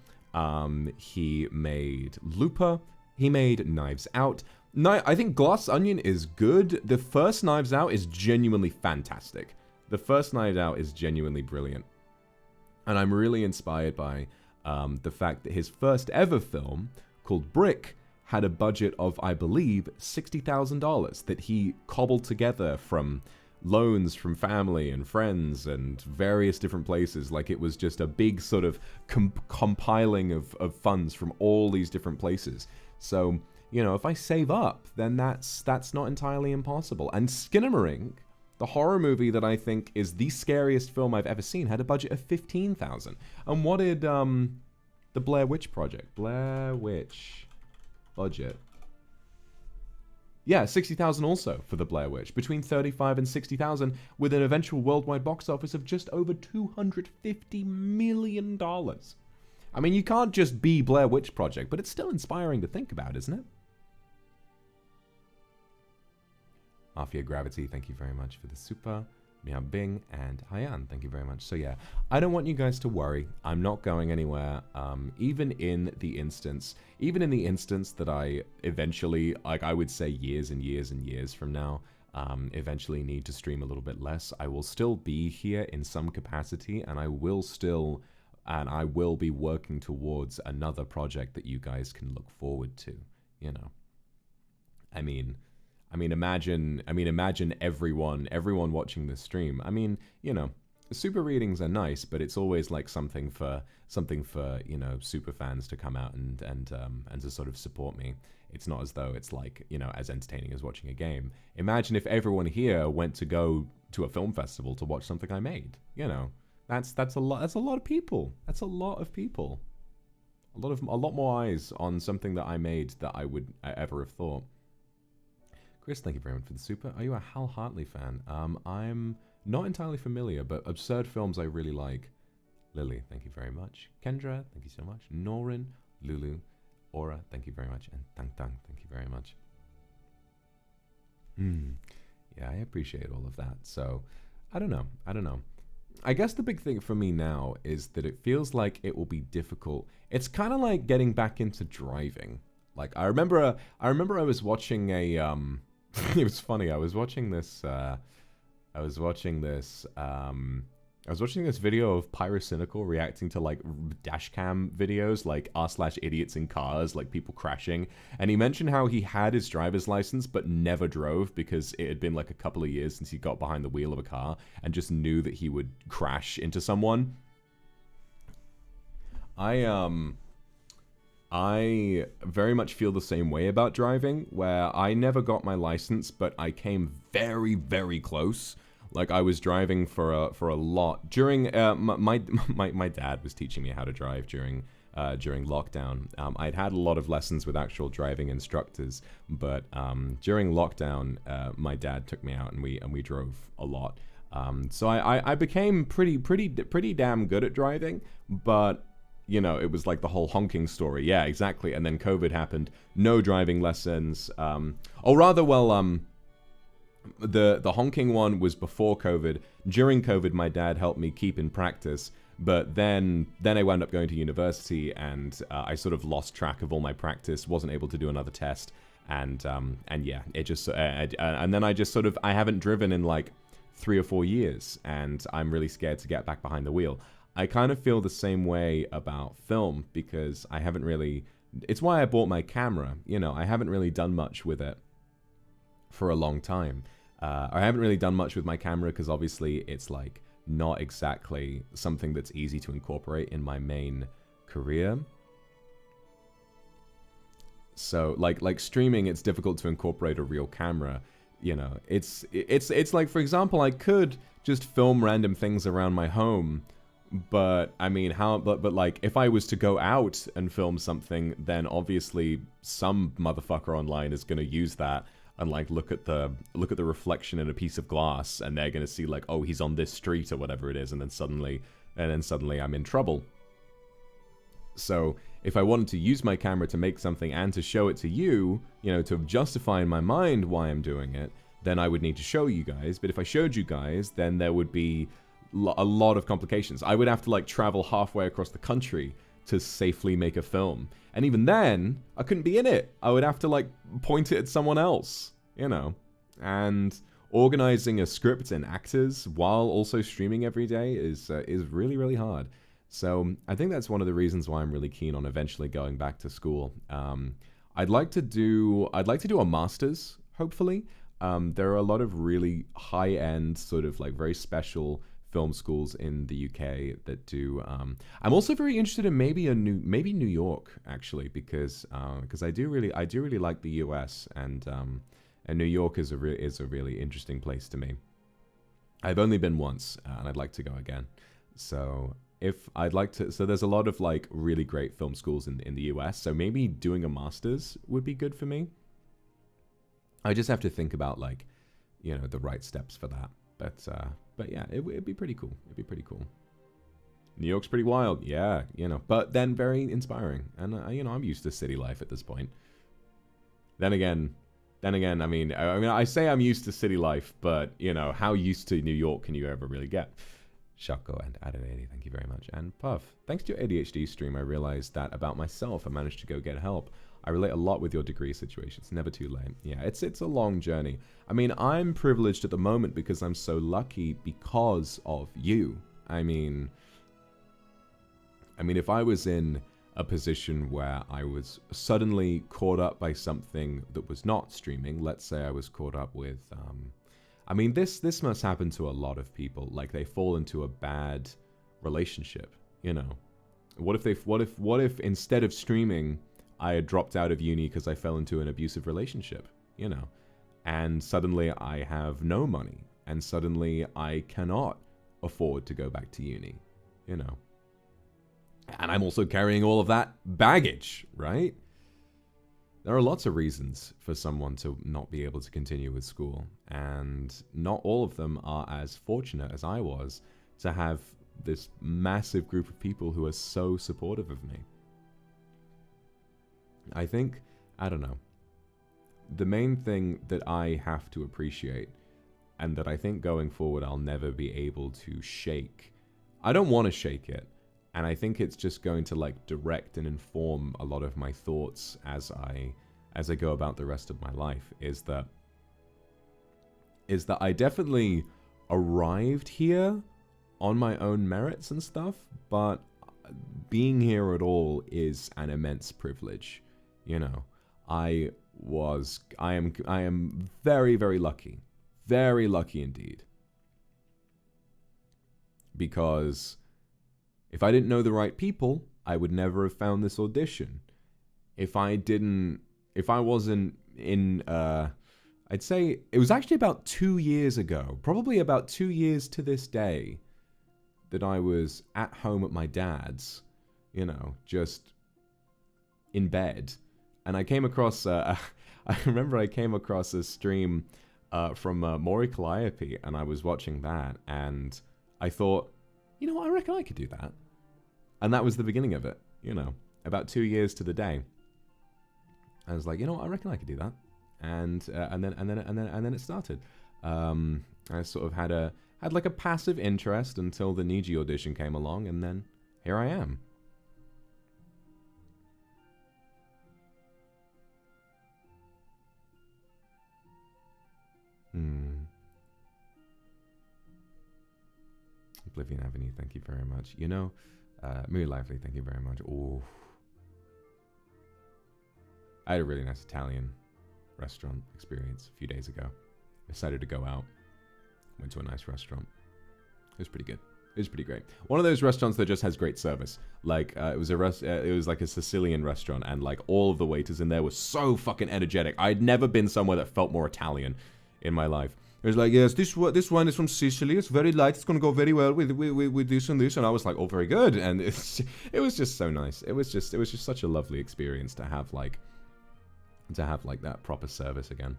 He made Looper. He made Knives Out. No, I think Glass Onion is good. The first Knives Out is genuinely fantastic. The first Knives Out is genuinely brilliant. And I'm really inspired by the fact that his first ever film, called Brick, had a budget of, I believe, $60,000 that he cobbled together from loans from family and friends and various different places. Like, it was just a big sort of compiling of funds from all these different places. So... you know, if I save up, then that's not entirely impossible. And Skinamarink, the horror movie that I think is the scariest film I've ever seen, had a budget of $15,000. And what did the Blair Witch Project? Blair Witch budget. Yeah, $60,000 also for the Blair Witch. Between $35,000 and $60,000, with an eventual worldwide box office of just over $250 million. I mean, you can't just be Blair Witch Project, but it's still inspiring to think about, isn't it? Mafia Gravity, thank you very much for the super. Miao Bing and Haiyan, thank you very much. So yeah, I don't want you guys to worry. I'm not going anywhere. Even in the instance that I eventually, like, I would say years and years and years from now, eventually need to stream a little bit less, I will still be here in some capacity, and I will be working towards another project that you guys can look forward to. you know. I mean, imagine everyone watching this stream. I mean, you know, super readings are nice, but it's always like something for you know, super fans to come out and to sort of support me. It's not as though it's like, you know, as entertaining as watching a game. Imagine if everyone here went to go to a film festival to watch something I made. You know, that's a lot. That's a lot of people. That's a lot of people. A lot more eyes on something that I made that I would ever have thought. Chris, thank you very much for the super. Are you a Hal Hartley fan? I'm not entirely familiar, but absurd films I really like. Lily, thank you very much. Kendra, thank you so much. Norin, Lulu, Aura, thank you very much. And Tang Tang, thank you very much. Yeah, I appreciate all of that. So, I don't know. I guess the big thing for me now is that it feels like it will be difficult. It's kind of like getting back into driving. Like, I remember I was watching a, it was funny, I was watching this video of Pyrocynical reacting to like dashcam videos, like r/idiots in cars, like people crashing. And he mentioned how he had his driver's license but never drove because it had been like a couple of years since he got behind the wheel of a car and just knew that he would crash into someone. I very much feel the same way about driving, where I never got my license, but I came very, very close. Like, I was driving for a lot during my dad was teaching me how to drive during lockdown. I'd had a lot of lessons with actual driving instructors, but during lockdown, my dad took me out and we drove a lot. So I became pretty damn good at driving, but you know, it was like the whole honking story. Yeah, exactly. And then COVID happened. No driving lessons. Or rather, well, the honking one was before COVID. During COVID, my dad helped me keep in practice. But then I wound up going to university, and I sort of lost track of all my practice. Wasn't able to do another test, and yeah, it just and then I just sort of I haven't driven in like 3 or 4 years, and I'm really scared to get back behind the wheel. I kind of feel the same way about film because I haven't really... It's why I bought my camera. You know, I haven't really done much with it for a long time. I haven't really done much with my camera because obviously it's like not exactly something that's easy to incorporate in my main career. So like streaming, it's difficult to incorporate a real camera. You know, it's like, for example, I could just film random things around my home. But I mean, but like, if I was to go out and film something, then obviously some motherfucker online is gonna use that and like look at the reflection in a piece of glass, and they're gonna see like, oh, he's on this street or whatever it is, and then suddenly I'm in trouble. So if I wanted to use my camera to make something and to show it to you, you know, to justify in my mind why I'm doing it, then I would need to show you guys. But if I showed you guys, then there would be a lot of complications. I would have to like travel halfway across the country to safely make a film, and even then I couldn't be in it. I would have to like point it at someone else, you know. And organizing a script and actors while also streaming every day is really, really hard. So I think that's one of the reasons why I'm really keen on eventually going back to school. I'd like to do a master's, hopefully. There are a lot of really high-end, sort of like very special film schools in the UK that do. I'm also very interested in maybe New York, actually, because I do really like the US, and New York is a really interesting place to me. I've only been once, and I'd like to go again. So there's a lot of like really great film schools in the US. So maybe doing a master's would be good for me. I just have to think about like, you know, the right steps for that. But yeah, it'd be pretty cool. It'd be pretty cool. New York's pretty wild, yeah, you know, but then very inspiring. And you know, I'm used to city life at this point. Then again, I mean, I say I'm used to city life, but you know, how used to New York can you ever really get? Shako and Adelaide, thank you very much. And Puff, thanks to your ADHD stream, I realized that about myself. I managed to go get help. I relate a lot with your degree situation. It's never too late. Yeah, it's a long journey. I mean, I'm privileged at the moment because I'm so lucky because of you. I mean, if I was in a position where I was suddenly caught up by something that was not streaming. Let's say I was caught up with, I mean, this must happen to a lot of people. Like, they fall into a bad relationship, you know. What if instead of streaming, I had dropped out of uni because I fell into an abusive relationship, you know, and suddenly I have no money, and suddenly I cannot afford to go back to uni, you know. And I'm also carrying all of that baggage, right? There are lots of reasons for someone to not be able to continue with school, and not all of them are as fortunate as I was to have this massive group of people who are so supportive of me. I think, I don't know, the main thing that I have to appreciate, and that I think going forward I'll never be able to shake, I don't want to shake it, and I think it's just going to like direct and inform a lot of my thoughts as I go about the rest of my life, is that I definitely arrived here on my own merits and stuff, but being here at all is an immense privilege, you know. I am very, very lucky indeed, because if I didn't know the right people, I would never have found this audition. If I wasn't in, I'd say it was actually about 2 years ago, probably about 2 years to this day, that I was at home at my dad's, you know, just in bed. And I came across, I remember I came across a stream from Maury Calliope, and I was watching that, and I thought, you know what, I reckon I could do that. And that was the beginning of it, you know, about 2 years to the day. I was like, you know what, I reckon I could do that. And then it started. I sort of had like a passive interest until the Niji audition came along, and then here I am. Oblivion Avenue, thank you very much. You know, Muy Lively, thank you very much. Oh, I had a really nice Italian restaurant experience a few days ago. I decided to go out. Went to a nice restaurant. It was pretty good. It was pretty great. One of those restaurants that just has great service. Like, it was like a Sicilian restaurant, and like all of the waiters in there were so fucking energetic. I'd never been somewhere that felt more Italian in my life. It was like, yes, this one is from Sicily. It's very light. It's going to go very well with this and this. And I was like, oh, very good. And it was just so nice. It was just such a lovely experience to have like that proper service again.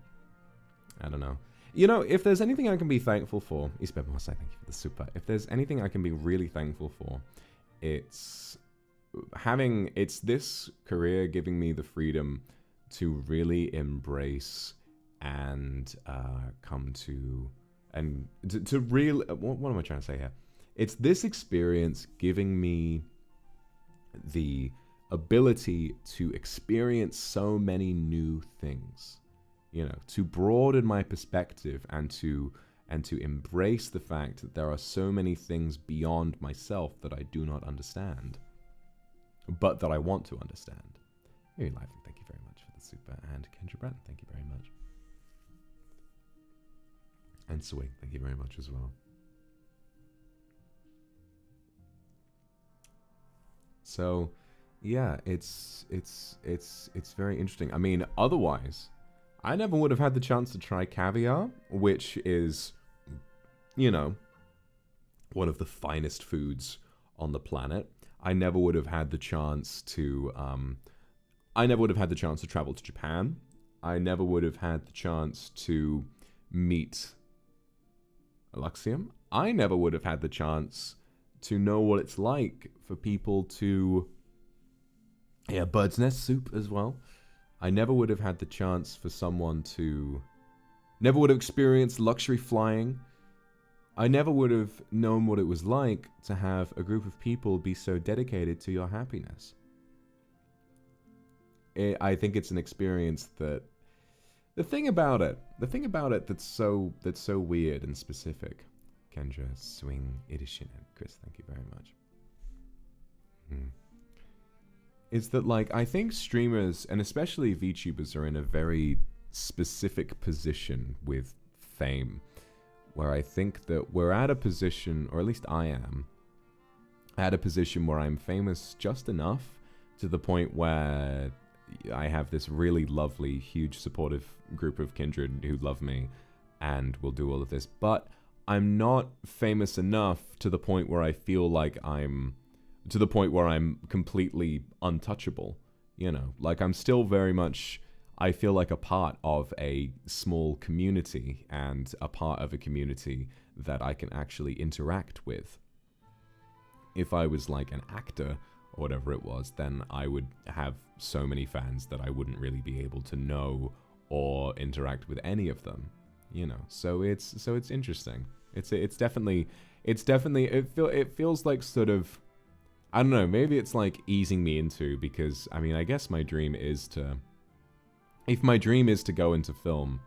I don't know. You know, if there's anything I can be thankful for, Isabel Morsay, thank you for the super. If there's anything I can be really thankful for, it's this career giving me the freedom to really embrace and come to really, what am I trying to say here? It's this experience giving me the ability to experience so many new things, you know, to broaden my perspective and to embrace the fact that there are so many things beyond myself that I do not understand, but that I want to understand. Very lively, thank you very much for the super, and Kendra Brent, thank you very much. And Swing, thank you very much as well. So, yeah, it's very interesting. I mean, otherwise, I never would have had the chance to try caviar, which is, you know, one of the finest foods on the planet. I never would have had the chance to, travel to Japan. I never would have had the chance to meet Luxiem. I never would have had the chance to know what it's like for people to, yeah, bird's nest soup as well. I never would have had the chance for someone to, never would have experienced luxury flying. I never would have known what it was like to have a group of people be so dedicated to your happiness. I think it's an experience that, the thing about it that's so weird and specific. Kendra, Swing, Edishin, and Chris, thank you very much. is that, like, I think streamers, and especially VTubers, are in a very specific position with fame, where I think that we're at a position, or at least I am, at a position where I'm famous just enough to the point where I have this really lovely, huge, supportive group of kindred who love me and will do all of this, but I'm not famous enough to the point where I feel like I'm completely untouchable, you know? Like, I'm still very much, I feel like a part of a small community and a part of a community that I can actually interact with. If I was like an actor or whatever it was, then I would have so many fans that I wouldn't really be able to know or interact with any of them, you know? So it's interesting. It feels like sort of, I don't know, maybe it's like easing me into, because I mean, I guess my dream is to, if my dream is to go into film,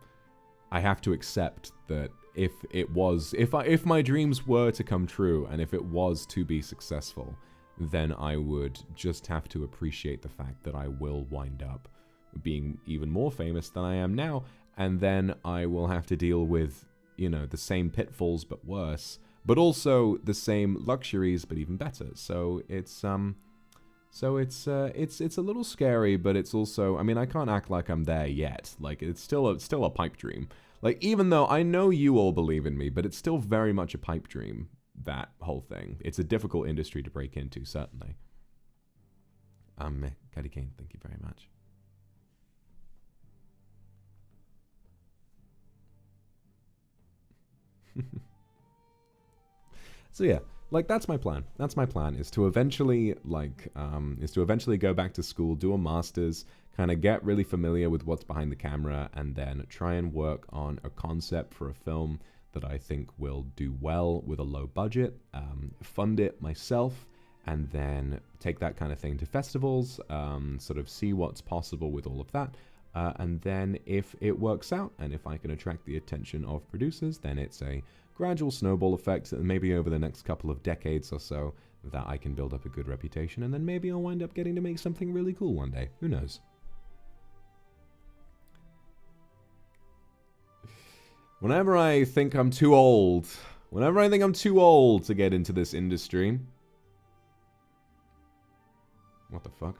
I have to accept that if my dreams were to come true and if it was to be successful, then I would just have to appreciate the fact that I will wind up being even more famous than I am now, and then I will have to deal with, you know, the same pitfalls but worse, but also the same luxuries but even better. So it's a little scary, but it's also, I mean, I can't act like I'm there yet. Like, it's still a pipe dream. Like, even though I know you all believe in me, but it's still very much a pipe dream, that whole thing. It's a difficult industry to break into, certainly. Caddy Kane, thank you very much. So yeah, like, that's my plan. That's my plan, is to eventually, like, go back to school, do a master's, kind of get really familiar with what's behind the camera, and then try and work on a concept for a film that I think will do well with a low budget, fund it myself, and then take that kind of thing to festivals, sort of see what's possible with all of that. And then if it works out, and if I can attract the attention of producers, then it's a gradual snowball effect, and maybe over the next couple of decades or so, that I can build up a good reputation, and then maybe I'll wind up getting to make something really cool one day. Who knows? Whenever I think I'm too old to get into this industry... What the fuck?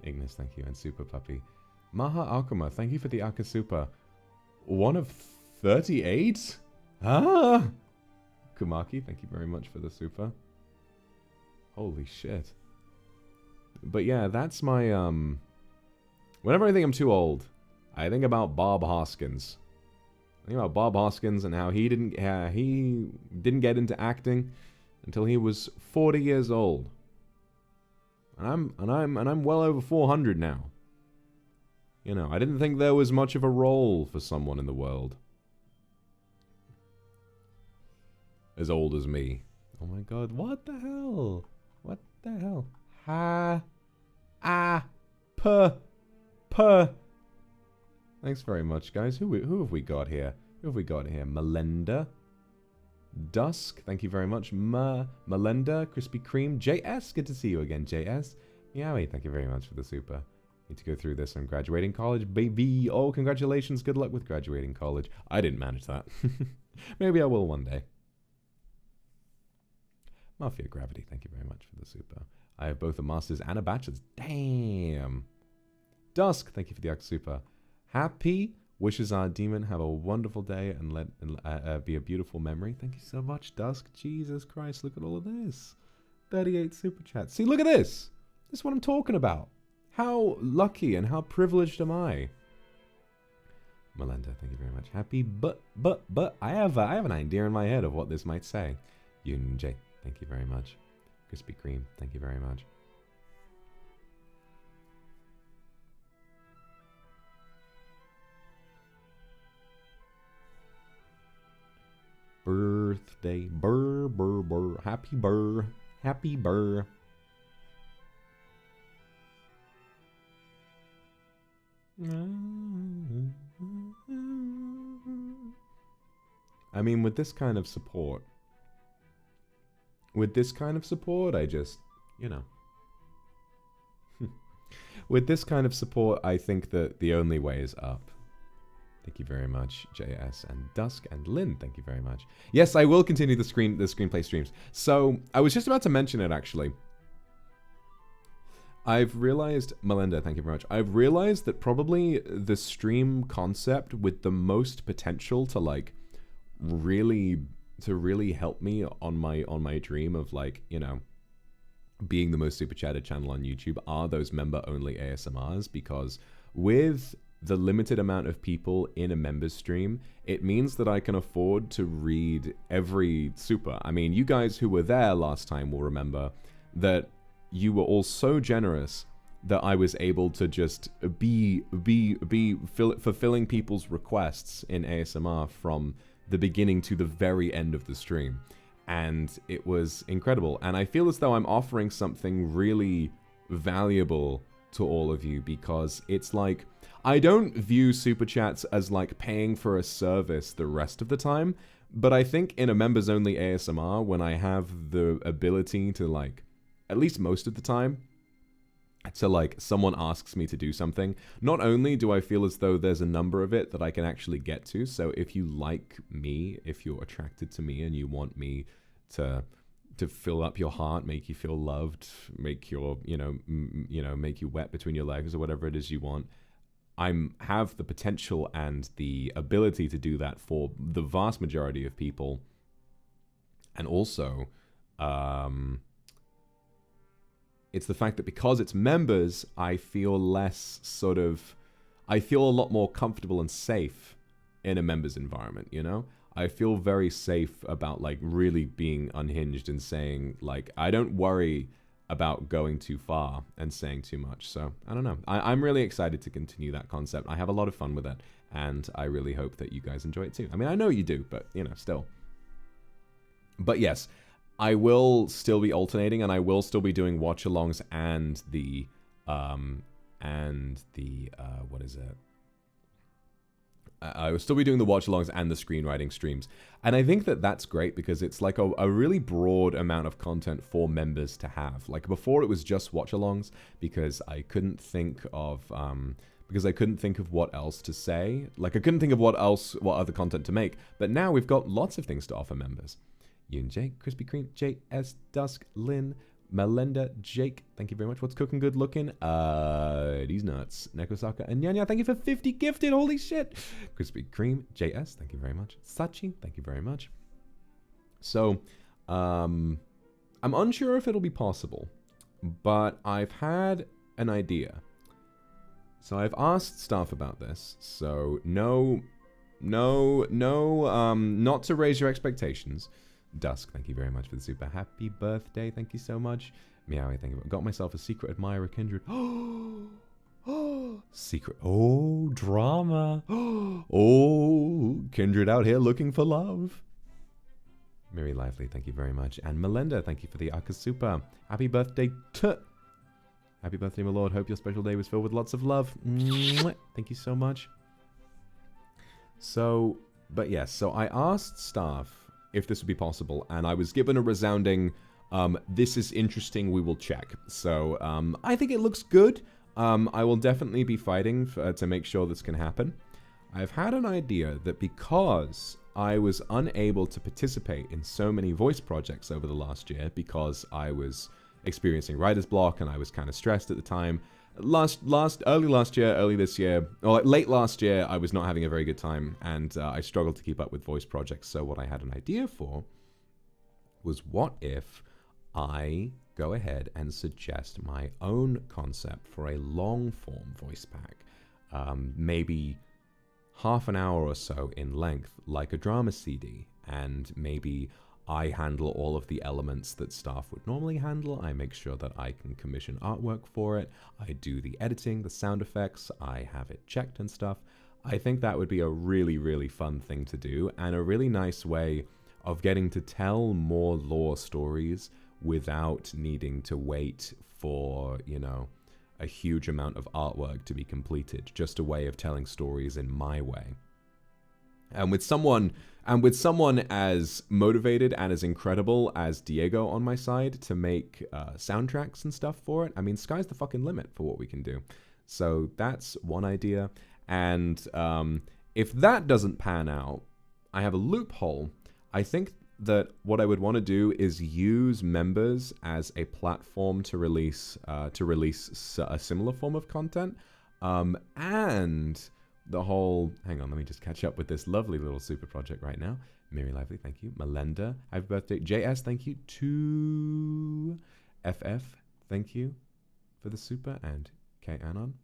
Ignis, thank you, and Super Puppy. Maha Akuma, thank you for the Akasupa. One of 38? Ah! Kumaki, thank you very much for the super. Holy shit. But yeah, that's my, whenever I think I'm too old, I think about Bob Hoskins. I think about Bob Hoskins and how he didn't get into acting until he was 40 years old. And I'm well over 400 now. You know, I didn't think there was much of a role for someone in the world as old as me. Oh my god, what the hell? What the hell? Thanks very much, guys. Who have we got here? Who have we got here? Melinda. Dusk, thank you very much. Melinda, Krispy Kreme. JS, good to see you again, JS. Yowie, thank you very much for the super. Need to go through this. I'm graduating college, baby. Oh, congratulations. Good luck with graduating college. I didn't manage that. Maybe I will one day. Mafia Gravity, thank you very much for the super. I have both a master's and a bachelor's. Damn. Dusk, thank you for the super. Happy wishes our demon have a wonderful day and let be a beautiful memory. Thank you so much, Dusk. Jesus Christ, look at all of this. 38 super chats. See, look at this. This is what I'm talking about. How lucky and how privileged am I? Melinda, thank you very much. Happy, but I have an idea in my head of what this might say. Yun J, thank you very much. Krispy Kreme, thank you very much. Birthday, burr, happy burr, happy burr. I mean, with this kind of support, with this kind of support, I just, you know. With this kind of support, I think that the only way is up. Thank you very much, JS and Dusk and Lynn. Thank you very much. Yes, I will continue the screenplay streams. So I was just about to mention it actually. I've realized, Melinda, thank you very much. I've realized that probably the stream concept with the most potential to like really help me on my dream of like, you know, being the most super chatted channel on YouTube are those member only ASMRs, because with the limited amount of people in a members stream, it means that I can afford to read every super. I mean, you guys who were there last time will remember that you were all so generous that I was able to just be fulfilling people's requests in ASMR from the beginning to the very end of the stream. And it was incredible. And I feel as though I'm offering something really valuable to all of you, because it's like, I don't view super chats as like paying for a service the rest of the time, but I think in a members only ASMR, when I have the ability to like, at least most of the time, to like someone asks me to do something, not only do I feel as though there's a number of it that I can actually get to. So if you like me, if you're attracted to me and you want me to fill up your heart, make you feel loved, make your, make you wet between your legs or whatever it is you want, have the potential and the ability to do that for the vast majority of people. And also, it's the fact that because it's members, I feel a lot more comfortable and safe in a members environment, you know? I feel very safe about like really being unhinged and saying like, I don't worry about going too far and saying too much. So I don't know. I'm really excited to continue that concept. I have a lot of fun with it, and I really hope that you guys enjoy it too. I mean, I know you do, but you know, still. But yes, I will still be alternating, and I will still be doing watch-alongs and the what is it? I will still be doing the watch-alongs and the screenwriting streams. And I think that that's great, because it's like a really broad amount of content for members to have. Like before it was just watch-alongs, because I couldn't think of what else to say. Like I couldn't think of what other content to make. But now we've got lots of things to offer members. Yoon Jake, Krispy Kreme, JS, Dusk, Lynn, Melinda, Jake, thank you very much. What's cooking good looking? These nuts. Nekosaka and Nyanya, thank you for 50 gifted. Holy shit. Krispy Kreme, JS, thank you very much. Sachi, thank you very much. So, I'm unsure if it'll be possible, but I've had an idea. So I've asked staff about this. So not to raise your expectations. Dusk, thank you very much for the super. Happy birthday, thank you so much. Meowie, thank you. Got myself a secret admirer, Kindred. Oh, secret. Oh, drama. Oh, Kindred out here looking for love. Mary Lively, thank you very much. And Melinda, thank you for the Akasupa. Happy birthday to... Happy birthday, my lord. Hope your special day was filled with lots of love. Mwah. Thank you so much. So, but yes, so I asked staff if this would be possible, and I was given a resounding, this is interesting, we will check. So, I think it looks good. I will definitely be fighting to make sure this can happen. I've had an idea that because I was unable to participate in so many voice projects over the last year, because I was experiencing writer's block and I was kind of stressed at the time, early this year, or late last year, I was not having a very good time, and I struggled to keep up with voice projects. So what I had an idea for was, what if I go ahead and suggest my own concept for a long-form voice pack, maybe half an hour or so in length, like a drama CD, and maybe I handle all of the elements that staff would normally handle. I make sure that I can commission artwork for it. I do the editing, the sound effects. I have it checked and stuff. I think that would be a really, really fun thing to do, and a really nice way of getting to tell more lore stories without needing to wait for, you know, a huge amount of artwork to be completed. Just a way of telling stories in my way. And with someone as motivated and as incredible as Diego on my side to make soundtracks and stuff for it, I mean, sky's the fucking limit for what we can do. So that's one idea. And if that doesn't pan out, I have a loophole. I think that what I would want to do is use members as a platform to release a similar form of content, and the whole, hang on, let me just catch up with this lovely little super project right now. Miri Lively, thank you. Melenda, happy birthday. JS, thank you. 2FF, thank you for the super. And K Anon.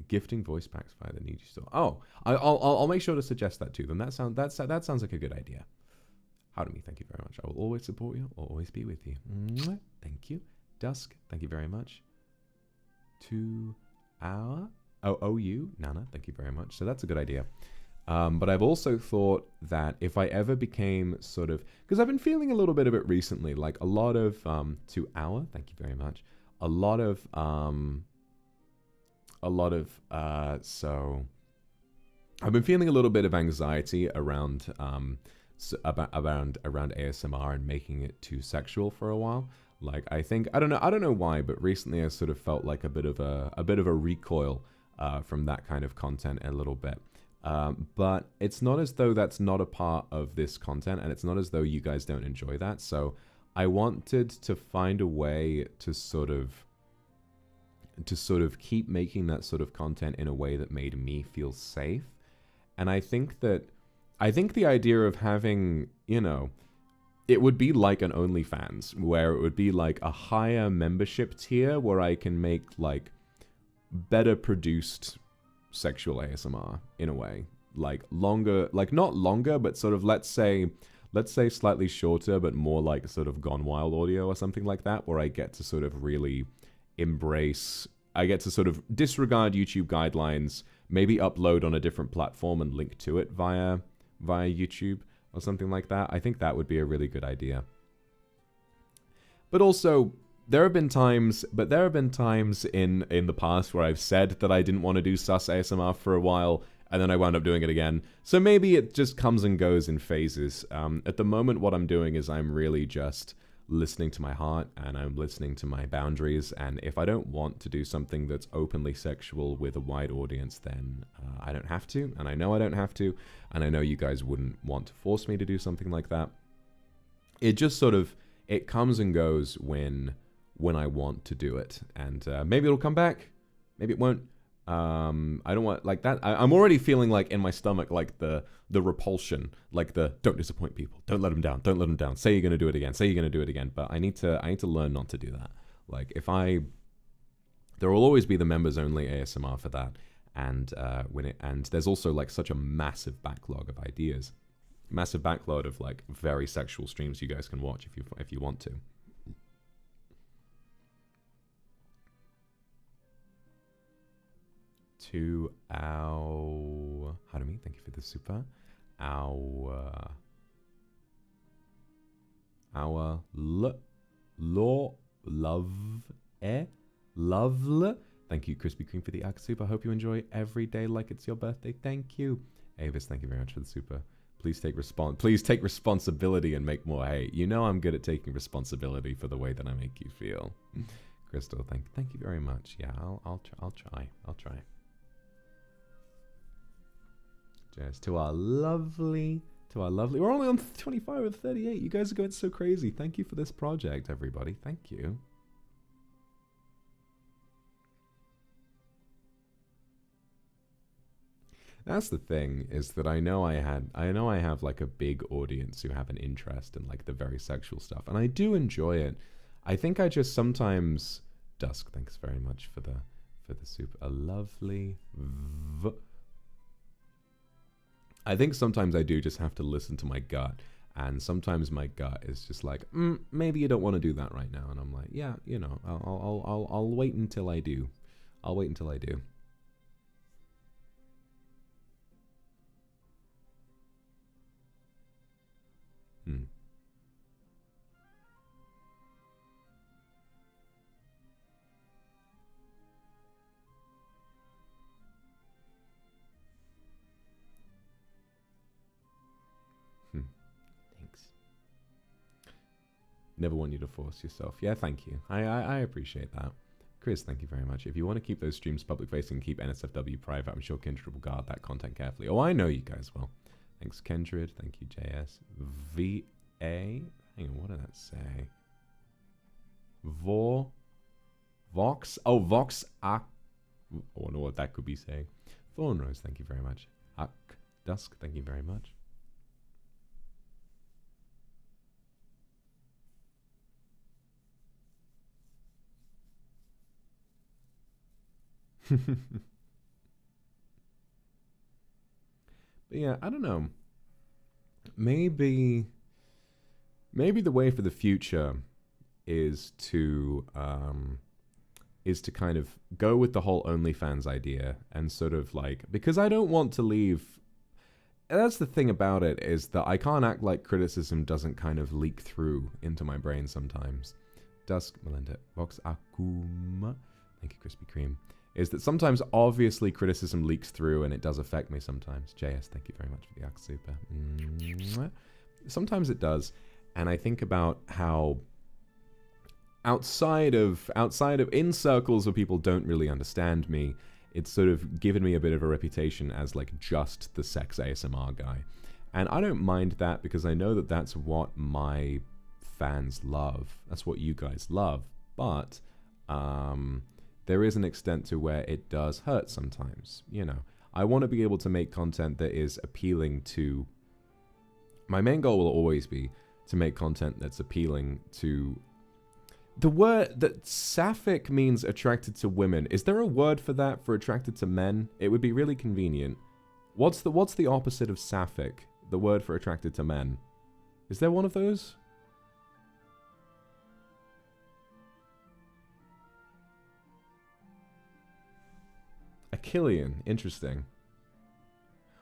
Gifting voice packs via the Niji store. Oh, I'll make sure to suggest that to them. That sounds like a good idea. How to me, thank you very much. I will always support you. I'll always be with you. Mwah. Thank you. Dusk, thank you very much. 2 hour. OU, Nana, thank you very much. So that's a good idea. But I've also thought that if I ever became sort of, because I've been feeling a little bit of it recently, like a lot of 2 hour, thank you very much. So I've been feeling a little bit of anxiety around around ASMR and making it too sexual for a while. Like I don't know why, but recently I sort of felt like a bit of a recoil from that kind of content a little bit. But it's not as though that's not a part of this content, and it's not as though you guys don't enjoy that. So I wanted to find a way to sort of keep making that sort of content in a way that made me feel safe. And I think the idea of having, you know, it would be like an OnlyFans, where it would be like a higher membership tier where I can make like better produced sexual ASMR in a way, like longer, like not longer, but sort of let's say slightly shorter, but more like sort of Gone Wild audio or something like that, where I get to sort of really embrace, I get to sort of disregard YouTube guidelines, maybe upload on a different platform and link to it via YouTube or something like that. I think that would be a really good idea. But also, there have been times in the past where I've said that I didn't want to do sus ASMR for a while, and then I wound up doing it again. So maybe it just comes and goes in phases. At the moment, what I'm doing is I'm really just listening to my heart, and I'm listening to my boundaries. And if I don't want to do something that's openly sexual with a wide audience, then I don't have to. And I know I don't have to. And I know you guys wouldn't want to force me to do something like that. It just sort of, it comes and goes when I want to do it. And maybe it'll come back. Maybe it won't. I don't want, like that. I'm already feeling like in my stomach, like the repulsion, like the don't disappoint people, don't let them down, don't let them down. Say you're gonna do it again, say you're gonna do it again. But I need to learn not to do that. Like there will always be the members only ASMR for that, and and there's also like such a massive backlog of ideas, massive backlog of like very sexual streams you guys can watch if you want to. To our Harumi, thank you for the super. Our love. Thank you, Krispy Kreme, for the Arc super. I hope you enjoy every day like it's your birthday. Thank you, Avis. Thank you very much for the super. Please take responsibility and make more hate. You know I'm good at taking responsibility for the way that I make you feel. Crystal, thank you very much. Yeah, I'll try. Just to our lovely, we're only on 25 of 38. You guys are going so crazy. Thank you for this project, everybody. Thank you. That's the thing, is that I know I have like a big audience who have an interest in like the very sexual stuff, and I do enjoy it. I think I just sometimes, Dusk, thanks very much for the super. A lovely I think sometimes I do just have to listen to my gut, and sometimes my gut is just like, maybe you don't want to do that right now, and I'm like, yeah, you know, I'll wait until I do. I'll wait until I do. Never want you to force yourself. Yeah, thank you. I appreciate that. Chris, thank you very much. If you want to keep those streams public-facing, keep NSFW private. I'm sure Kindred will guard that content carefully. Oh, I know you guys will. Thanks, Kindred. Thank you, JS. VA? Hang on, what did that say? Vox? Oh, Vox Akuma. I wonder what that could be saying. Thorn Rose, thank you very much. Dusk, thank you very much. But yeah, I don't know. Maybe the way for the future is to kind of go with the whole OnlyFans idea and sort of like, because I don't want to leave. That's the thing about it, is that I can't act like criticism doesn't kind of leak through into my brain sometimes. Dusk, Melinda, Vox Akuma, thank you, Krispy Kreme. Is that sometimes obviously criticism leaks through and it does affect me sometimes. JS, thank you very much for the Aka Super. Sometimes it does, and I think about how outside of in circles where people don't really understand me, it's sort of given me a bit of a reputation as like just the sex ASMR guy. And I don't mind that because I know that that's what my fans love. That's what you guys love. But there is an extent to where it does hurt sometimes. You know, I want to be able to make content that is appealing to... My main goal will always be to make content that's appealing to... The word that sapphic means attracted to women. Is there a word for that, for attracted to men? It would be really convenient. What's the opposite of sapphic? The word for attracted to men. Is there one of those? Achillean, interesting.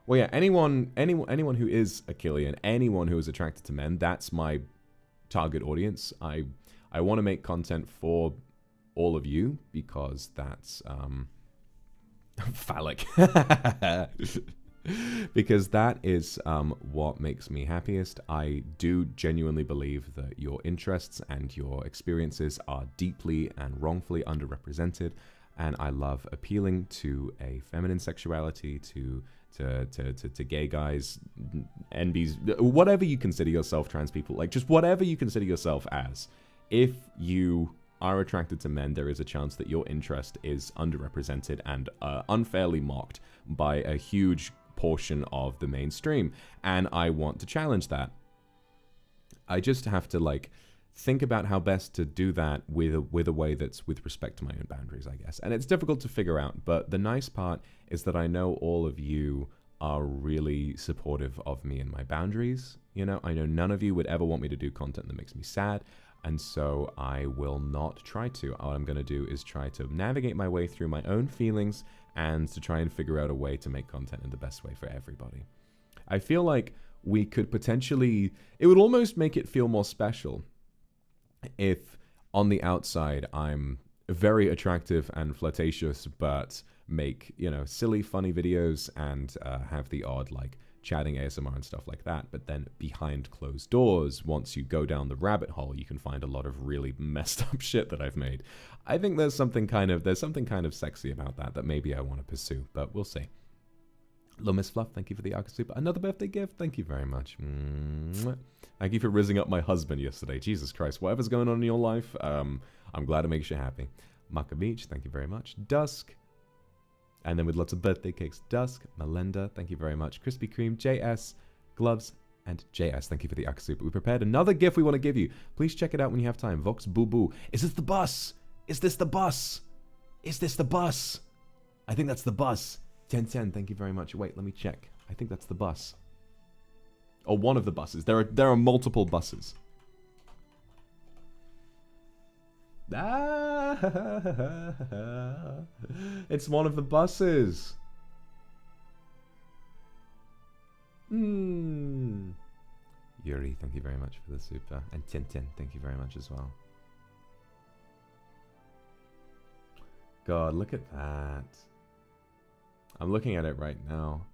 Well, yeah, anyone who is Achillean, anyone who is attracted to men, that's my target audience. I want to make content for all of you because that's phallic. Because that is what makes me happiest. I do genuinely believe that your interests and your experiences are deeply and wrongfully underrepresented, and I love appealing to a feminine sexuality, to gay guys, NBs, whatever you consider yourself, trans people, like just whatever you consider yourself as. If you are attracted to men, there is a chance that your interest is underrepresented and unfairly mocked by a huge portion of the mainstream. And I want to challenge that. I just have to like think about how best to do that with a way that's with respect to my own boundaries, I guess. And it's difficult to figure out, but the nice part is that I know all of you are really supportive of me and my boundaries. You know, I know none of you would ever want me to do content that makes me sad. And so I will not try to. All I'm going to do is try to navigate my way through my own feelings and to try and figure out a way to make content in the best way for everybody. I feel like we could potentially... It would almost make it feel more special if on the outside I'm very attractive and flirtatious, but make, you know, silly, funny videos and have the odd, like, chatting ASMR and stuff like that, but then behind closed doors, once you go down the rabbit hole, you can find a lot of really messed up shit that I've made. I think there's something kind of sexy about that maybe I want to pursue, but we'll see. Hello, Miss Fluff, thank you for the Aka Super. Another birthday gift, thank you very much. Thank you for rizzing up my husband yesterday. Jesus Christ, whatever's going on in your life, I'm glad it makes you happy. Maka Beach, thank you very much. Dusk. And then with lots of birthday cakes, Dusk, Melinda, thank you very much. Krispy Kreme, JS, Gloves, and JS, thank you for the Aka Super. We prepared another gift we want to give you. Please check it out when you have time. Vox Boo Boo. Is this the bus? Is this the bus? Is this the bus? I think that's the bus. 1010, thank you very much. Wait, let me check. I think that's the bus. Or one of the buses. There are multiple buses. It's one of the buses. Yuri, thank you very much for the super. And Tintin, thank you very much as well. God, look at that. I'm looking at it right now.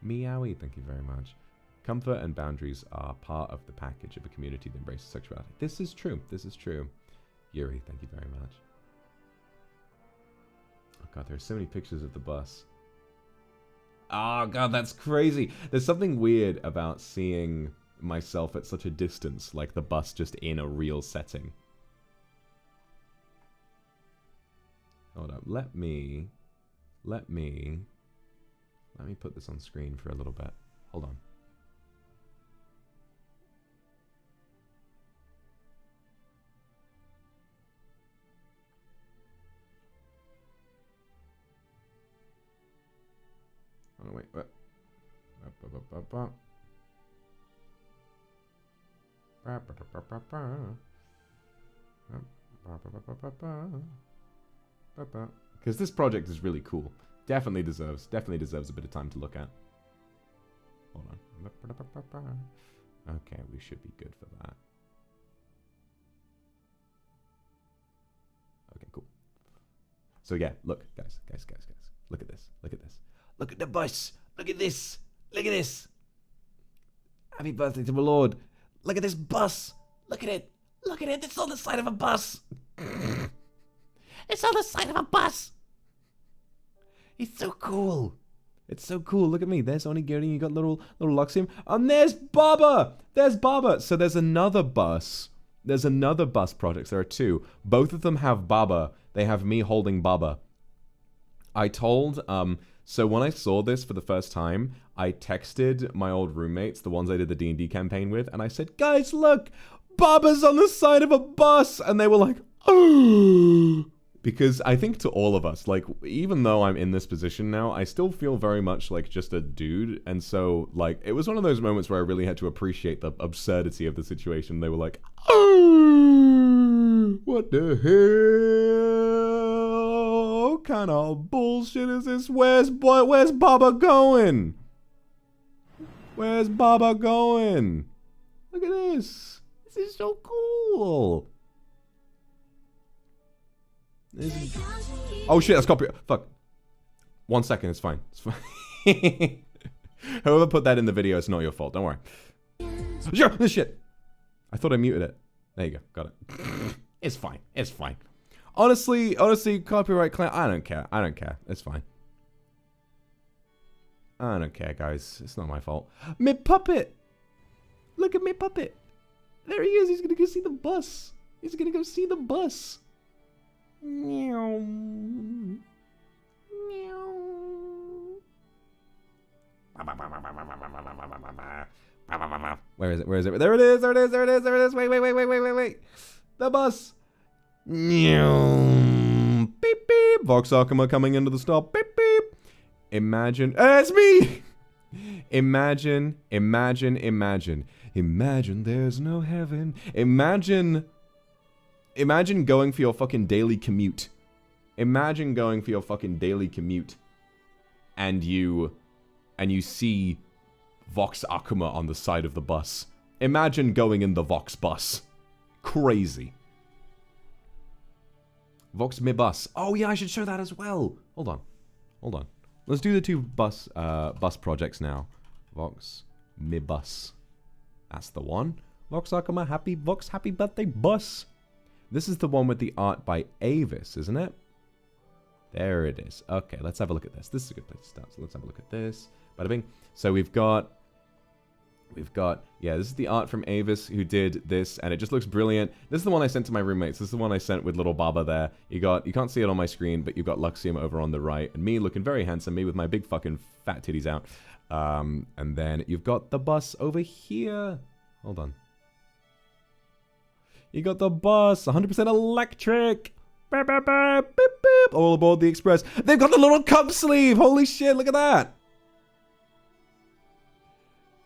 Meowie, thank you very much. Comfort and boundaries are part of the package of a community that embraces sexuality. This is true. This is true. Yuri, thank you very much. Oh god, there are so many pictures of the bus. Oh god, that's crazy. There's something weird about seeing myself at such a distance, like the bus just in a real setting. Hold up, let me put this on screen for a little bit. Hold on. Oh, wait, what? Because this project is really cool. Definitely deserves a bit of time to look at. Hold on. Okay, we should be good for that. Okay, cool. So yeah, look, guys. Look at this. Look at the bus. Look at this. Look at this. Happy birthday to my lord. Look at this bus. Look at it. Look at it. It's on the side of a bus. It's on the side of a bus. It's so cool. It's so cool. Look at me. There's Onigiri. You got little Luxiem. And there's Baba. There's Baba. So there's another bus. There's another bus project. There are two. Both of them have Baba. They have me holding Baba. I told, so when I saw this for the first time, I texted my old roommates, the ones I did the D&D campaign with, and I said, guys, look, Baba's on the side of a bus. And they were like, oh. Because I think to all of us, like, even though I'm in this position now, I still feel very much like just a dude. And so, like, it was one of those moments where I really had to appreciate the absurdity of the situation. They were like, oh, what the hell? What kind of bullshit is this? Where's Baba going? Where's Baba going? Look at this. This is so cool. Oh shit, that's copyright. Fuck. 1 second, it's fine. It's fine. Whoever put that in the video, it's not your fault. Don't worry. Sure, this shit. I thought I muted it. There you go. Got it. It's fine. It's fine. Honestly, copyright claim. I don't care. I don't care. It's fine. I don't care, guys. It's not my fault. Me puppet. Look at me puppet. There he is. He's gonna go see the bus. He's gonna go see the bus. Meow. Meow. Where is it? Where is it? There it is. There it is. There it is. There it is. Wait. The bus. Meow. Beep beep. Vox Akuma coming into the stop. Beep beep. Imagine. It's me. Imagine there's no heaven. Imagine going for your fucking daily commute. Imagine going for your fucking daily commute and you see Vox Akuma on the side of the bus. Imagine going in the Vox bus. Crazy. Vox me bus. Oh yeah, I should show that as well. Hold on. Let's do the two bus projects now. Vox me bus. That's the one. Vox Akuma happy birthday bus. This is the one with the art by Avis, isn't it? There it is. Okay, let's have a look at this. This is a good place to start. So let's have a look at this. Bada bing. So we've got, yeah, this is the art from Avis who did this, and it just looks brilliant. This is the one I sent to my roommates. This is the one I sent with little Baba there. You can't see it on my screen, but you've got Luxiem over on the right, and me looking very handsome, me with my big fucking fat titties out. And then you've got the bus over here. Hold on. You got the bus, 100% electric. Beep, beep, beep, beep, beep. All aboard the express. They've got the little cup sleeve. Holy shit, look at that.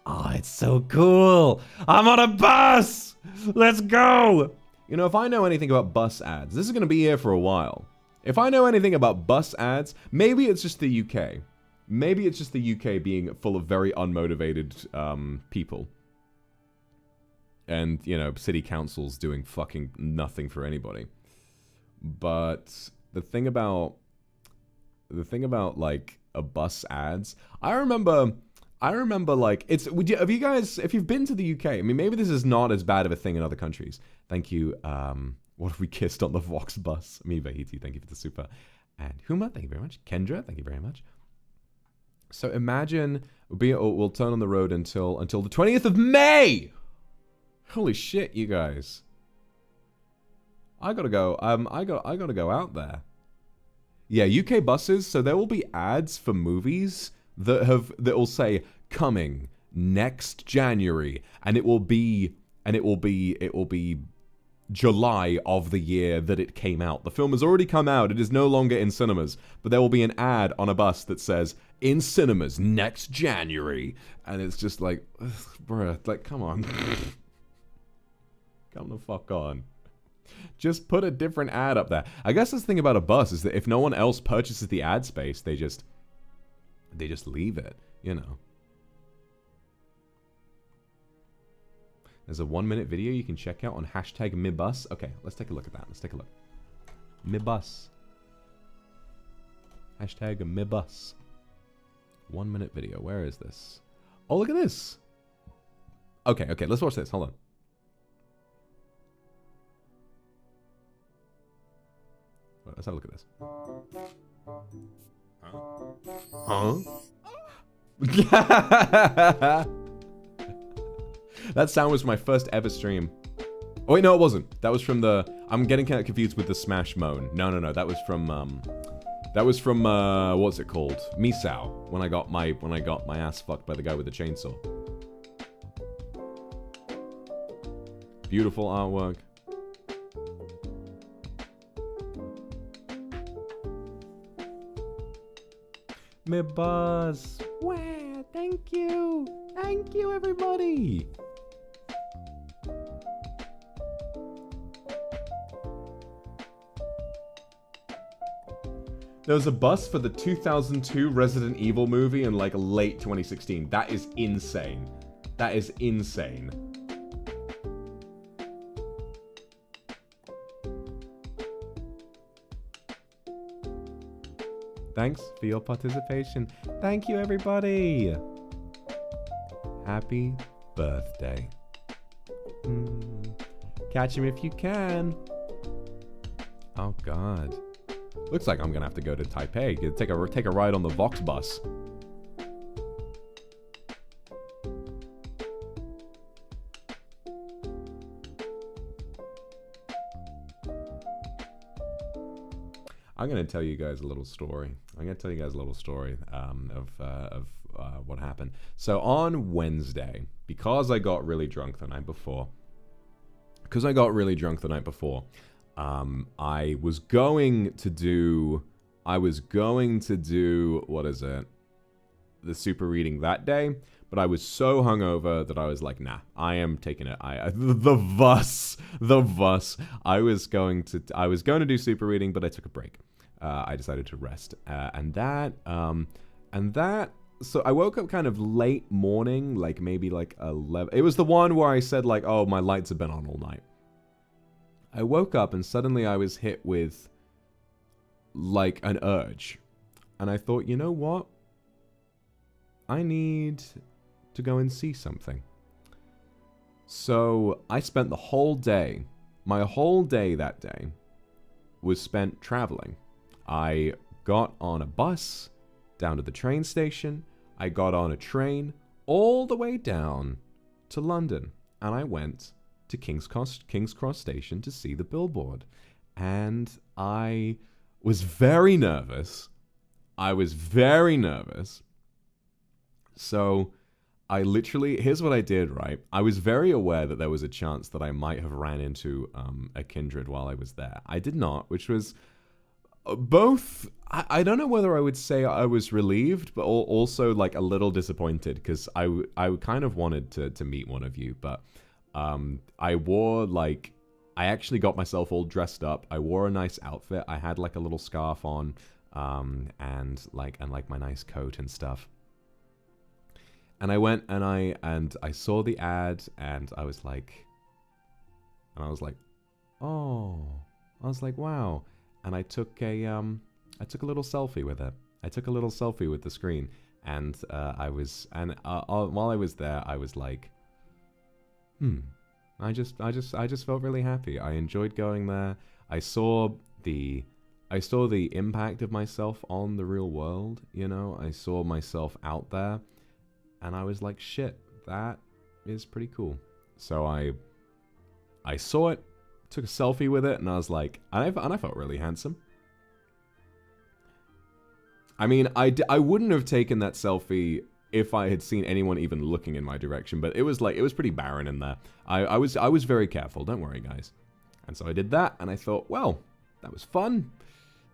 Oh, it's so cool. I'm on a bus. Let's go. You know, if I know anything about bus ads, this is going to be here for a while. If I know anything about bus ads, maybe it's just the UK. Maybe it's just the UK being full of very unmotivated people. And, you know, city councils doing fucking nothing for anybody. But the thing about like, a bus ads, I remember I remember, like, have you guys, if you've been to the UK, I mean, maybe this is not as bad of a thing in other countries. Thank you. What have we kissed on the Vox bus? Me, Vahiti, thank you for the super. And Huma, thank you very much. Kendra, thank you very much. So imagine we'll turn on the road until the 20th of May. Holy shit, you guys. I gotta go. I gotta go out there. Yeah, UK buses. So there will be ads for movies that will say coming next January, and it will be July of the year that it came out. The film has already come out. It is no longer in cinemas, but there will be an ad on a bus that says in cinemas next January, and it's just like, ugh, bruh, like, come on. Come the fuck on. Just put a different ad up there. I guess the thing about a bus is that if no one else purchases the ad space, they just leave it, you know. There's a 1-minute video you can check out on hashtag #MiBus. Okay, let's take a look at that. Let's take a look. #MiBus. Hashtag #MiBus. 1-minute video. Where is this? Oh, look at this. Okay, let's watch this. Hold on. Let's have a look at this. Huh? That sound was my first ever stream. Oh wait, no, it wasn't. That was from the. I'm getting kind of confused with the Smash Moan. No. That was from. What's it called? Misao. When I got my ass fucked by the guy with the chainsaw. Beautiful artwork. #MiBus. Wow, thank you. Thank you, everybody. There was a bus for the 2002 Resident Evil movie in like late 2016. That is insane. That is insane. Thanks for your participation. Thank you, everybody. Happy birthday. Catch him if you can. Oh, God. Looks like I'm gonna have to go to Taipei. Take a ride on the Vox bus. I'm gonna tell you guys a little story. Of what happened. So on Wednesday, because I got really drunk the night before. I was going to do, what is it? The super reading that day, but I was so hungover that I was like, nah, I am taking it. The Vus. I was going to do super reading, but I took a break. I decided to rest. So I woke up kind of late morning, like maybe like 11. It was the one where I said like, oh, my lights have been on all night. I woke up and suddenly I was hit with like an urge. And I thought, you know what? I need to go and see something. So I spent the whole day, my whole day that day was spent traveling. I got on a bus down to the train station. I got on a train all the way down to London. And I went to King's Cross Station to see the billboard. And I was very nervous. So I literally, here's what I did, right? I was very aware that there was a chance that I might have ran into a Kindred while I was there. I did not, which was both, I don't know whether I would say I was relieved, but also like a little disappointed, because I kind of wanted to meet one of you, but I wore like, I actually got myself all dressed up. I wore a nice outfit. I had like a little scarf on, and like my nice coat and stuff. And I went and I saw the ad and I was like, oh, I was like, wow. And I took a little selfie with it. I took a little selfie with the screen. And while I was there, I was like, I just felt really happy. I enjoyed going there. I saw the impact of myself on the real world, you know? I saw myself out there, and I was like, shit, that is pretty cool. So I saw it, took a selfie with it, and I was like, and I felt really handsome. I mean, I wouldn't have taken that selfie if I had seen anyone even looking in my direction, but it was pretty barren in there. I was very careful, don't worry, guys. And so I did that, and I thought, well, that was fun.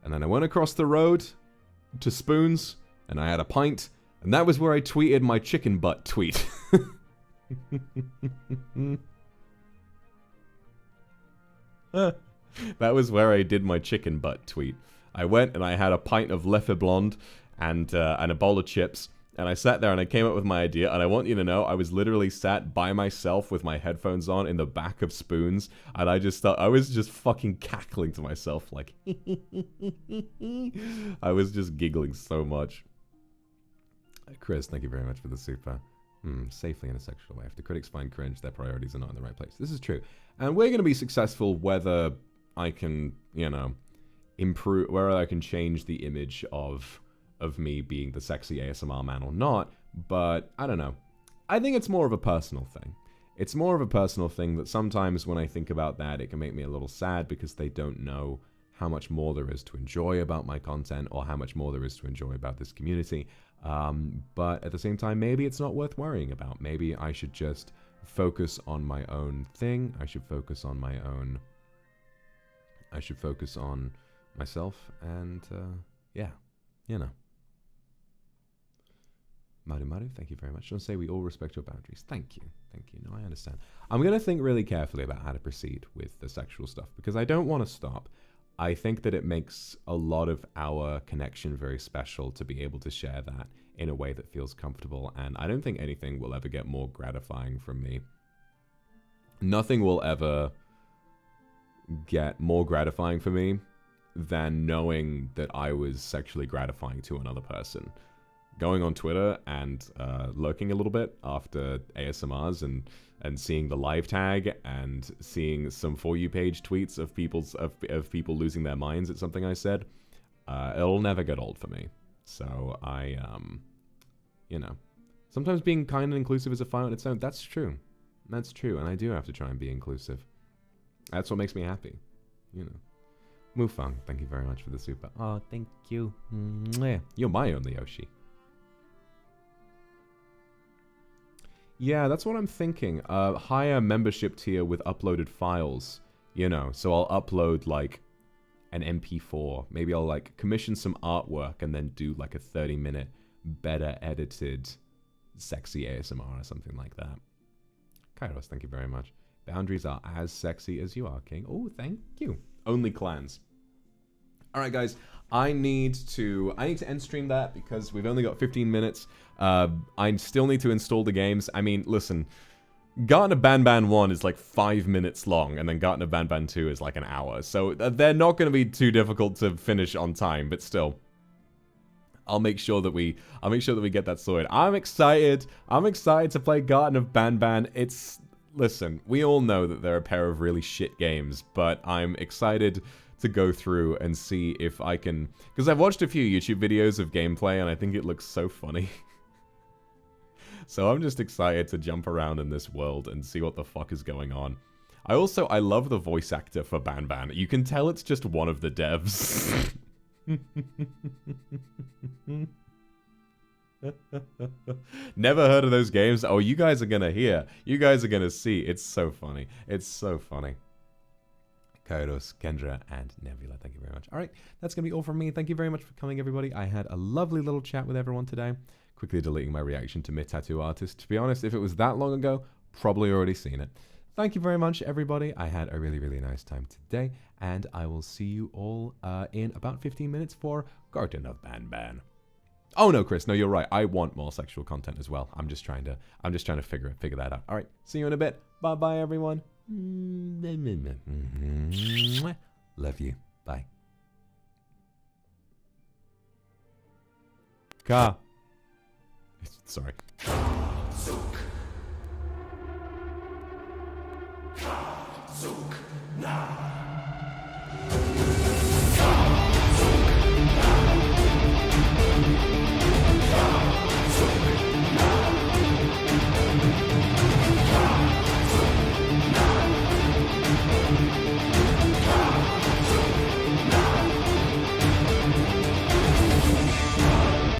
And then I went across the road to Spoons, and I had a pint, and that was where I tweeted my chicken butt tweet. That was where I did my chicken butt tweet. I went and I had a pint of Leffe Blonde and a bowl of chips, and I sat there and I came up with my idea, and I want you to know I was literally sat by myself with my headphones on in the back of Spoons, and I just thought, I was just fucking cackling to myself, like, I was just giggling so much. Chris, thank you very much for the super. Safely in a sexual way. If the critics find cringe, their priorities are not in the right place. This is true. And we're going to be successful whether I can, you know, improve, whether I can change the image of me being the sexy ASMR man or not, but I don't know. I think it's more of a personal thing. It's more of a personal thing that sometimes when I think about that, it can make me a little sad because they don't know how much more there is to enjoy about my content or how much more there is to enjoy about this community. But at the same time, maybe it's not worth worrying about. Maybe I should just focus on my own thing. I should focus on my own... I should focus on myself and, yeah, you know. Maru, thank you very much. Don't say we all respect your boundaries. Thank you. Thank you. No, I understand. I'm going to think really carefully about how to proceed with the sexual stuff because I don't want to stop. I think that it makes a lot of our connection very special to be able to share that in a way that feels comfortable, and I don't think anything will ever get more gratifying from me. Nothing will ever get more gratifying for me than knowing that I was sexually gratifying to another person. Going on Twitter and lurking a little bit after ASMRs and seeing the live tag and seeing some For You page tweets of people losing their minds at something I said, it'll never get old for me. So I, you know, sometimes being kind and inclusive is a fire on its own. That's true. That's true. And I do have to try and be inclusive. That's what makes me happy, you know. Mufang, thank you very much for the super. Oh, thank you. You're my only Yoshi. Yeah, that's what I'm thinking. Higher membership tier with uploaded files, you know. So I'll upload, like, an MP4. Maybe I'll, like, commission some artwork and then do, like, a 30-minute, better edited, sexy ASMR or something like that. Kairos, thank you very much. Boundaries are as sexy as you are, King. Oh, thank you. Only clans. All right, guys. I need to end stream that because we've only got 15 minutes. I still need to install the games. I mean, listen, Garten of Banban 1 is like 5 minutes long, and then Garten of Banban 2 is like an hour. So they're not going to be too difficult to finish on time, but still. I'll make sure that we get that sorted. I'm excited. I'm excited to play Garten of Banban. Listen, we all know that they're a pair of really shit games, but I'm excited to go through and see if I can... Because I've watched a few YouTube videos of gameplay, and I think it looks so funny. So I'm just excited to jump around in this world and see what the fuck is going on. I love the voice actor for Banban. You can tell it's just one of the devs. Never heard of those games? Oh, you guys are gonna hear. You guys are gonna see. It's so funny. It's so funny. Kairos, Kendra, and Nebula, thank you very much. All right, that's going to be all from me. Thank you very much for coming, everybody. I had a lovely little chat with everyone today. Quickly deleting my reaction to Myth Tattoo Artist. To be honest, if it was that long ago, probably already seen it. Thank you very much, everybody. I had a really, really nice time today, and I will see you all in about 15 minutes for Garten of Banban. Oh no, Chris, no, you're right. I want more sexual content as well. I'm just trying to figure that out. All right, see you in a bit. Bye-bye, everyone. Love you. Bye. Ka. Sorry.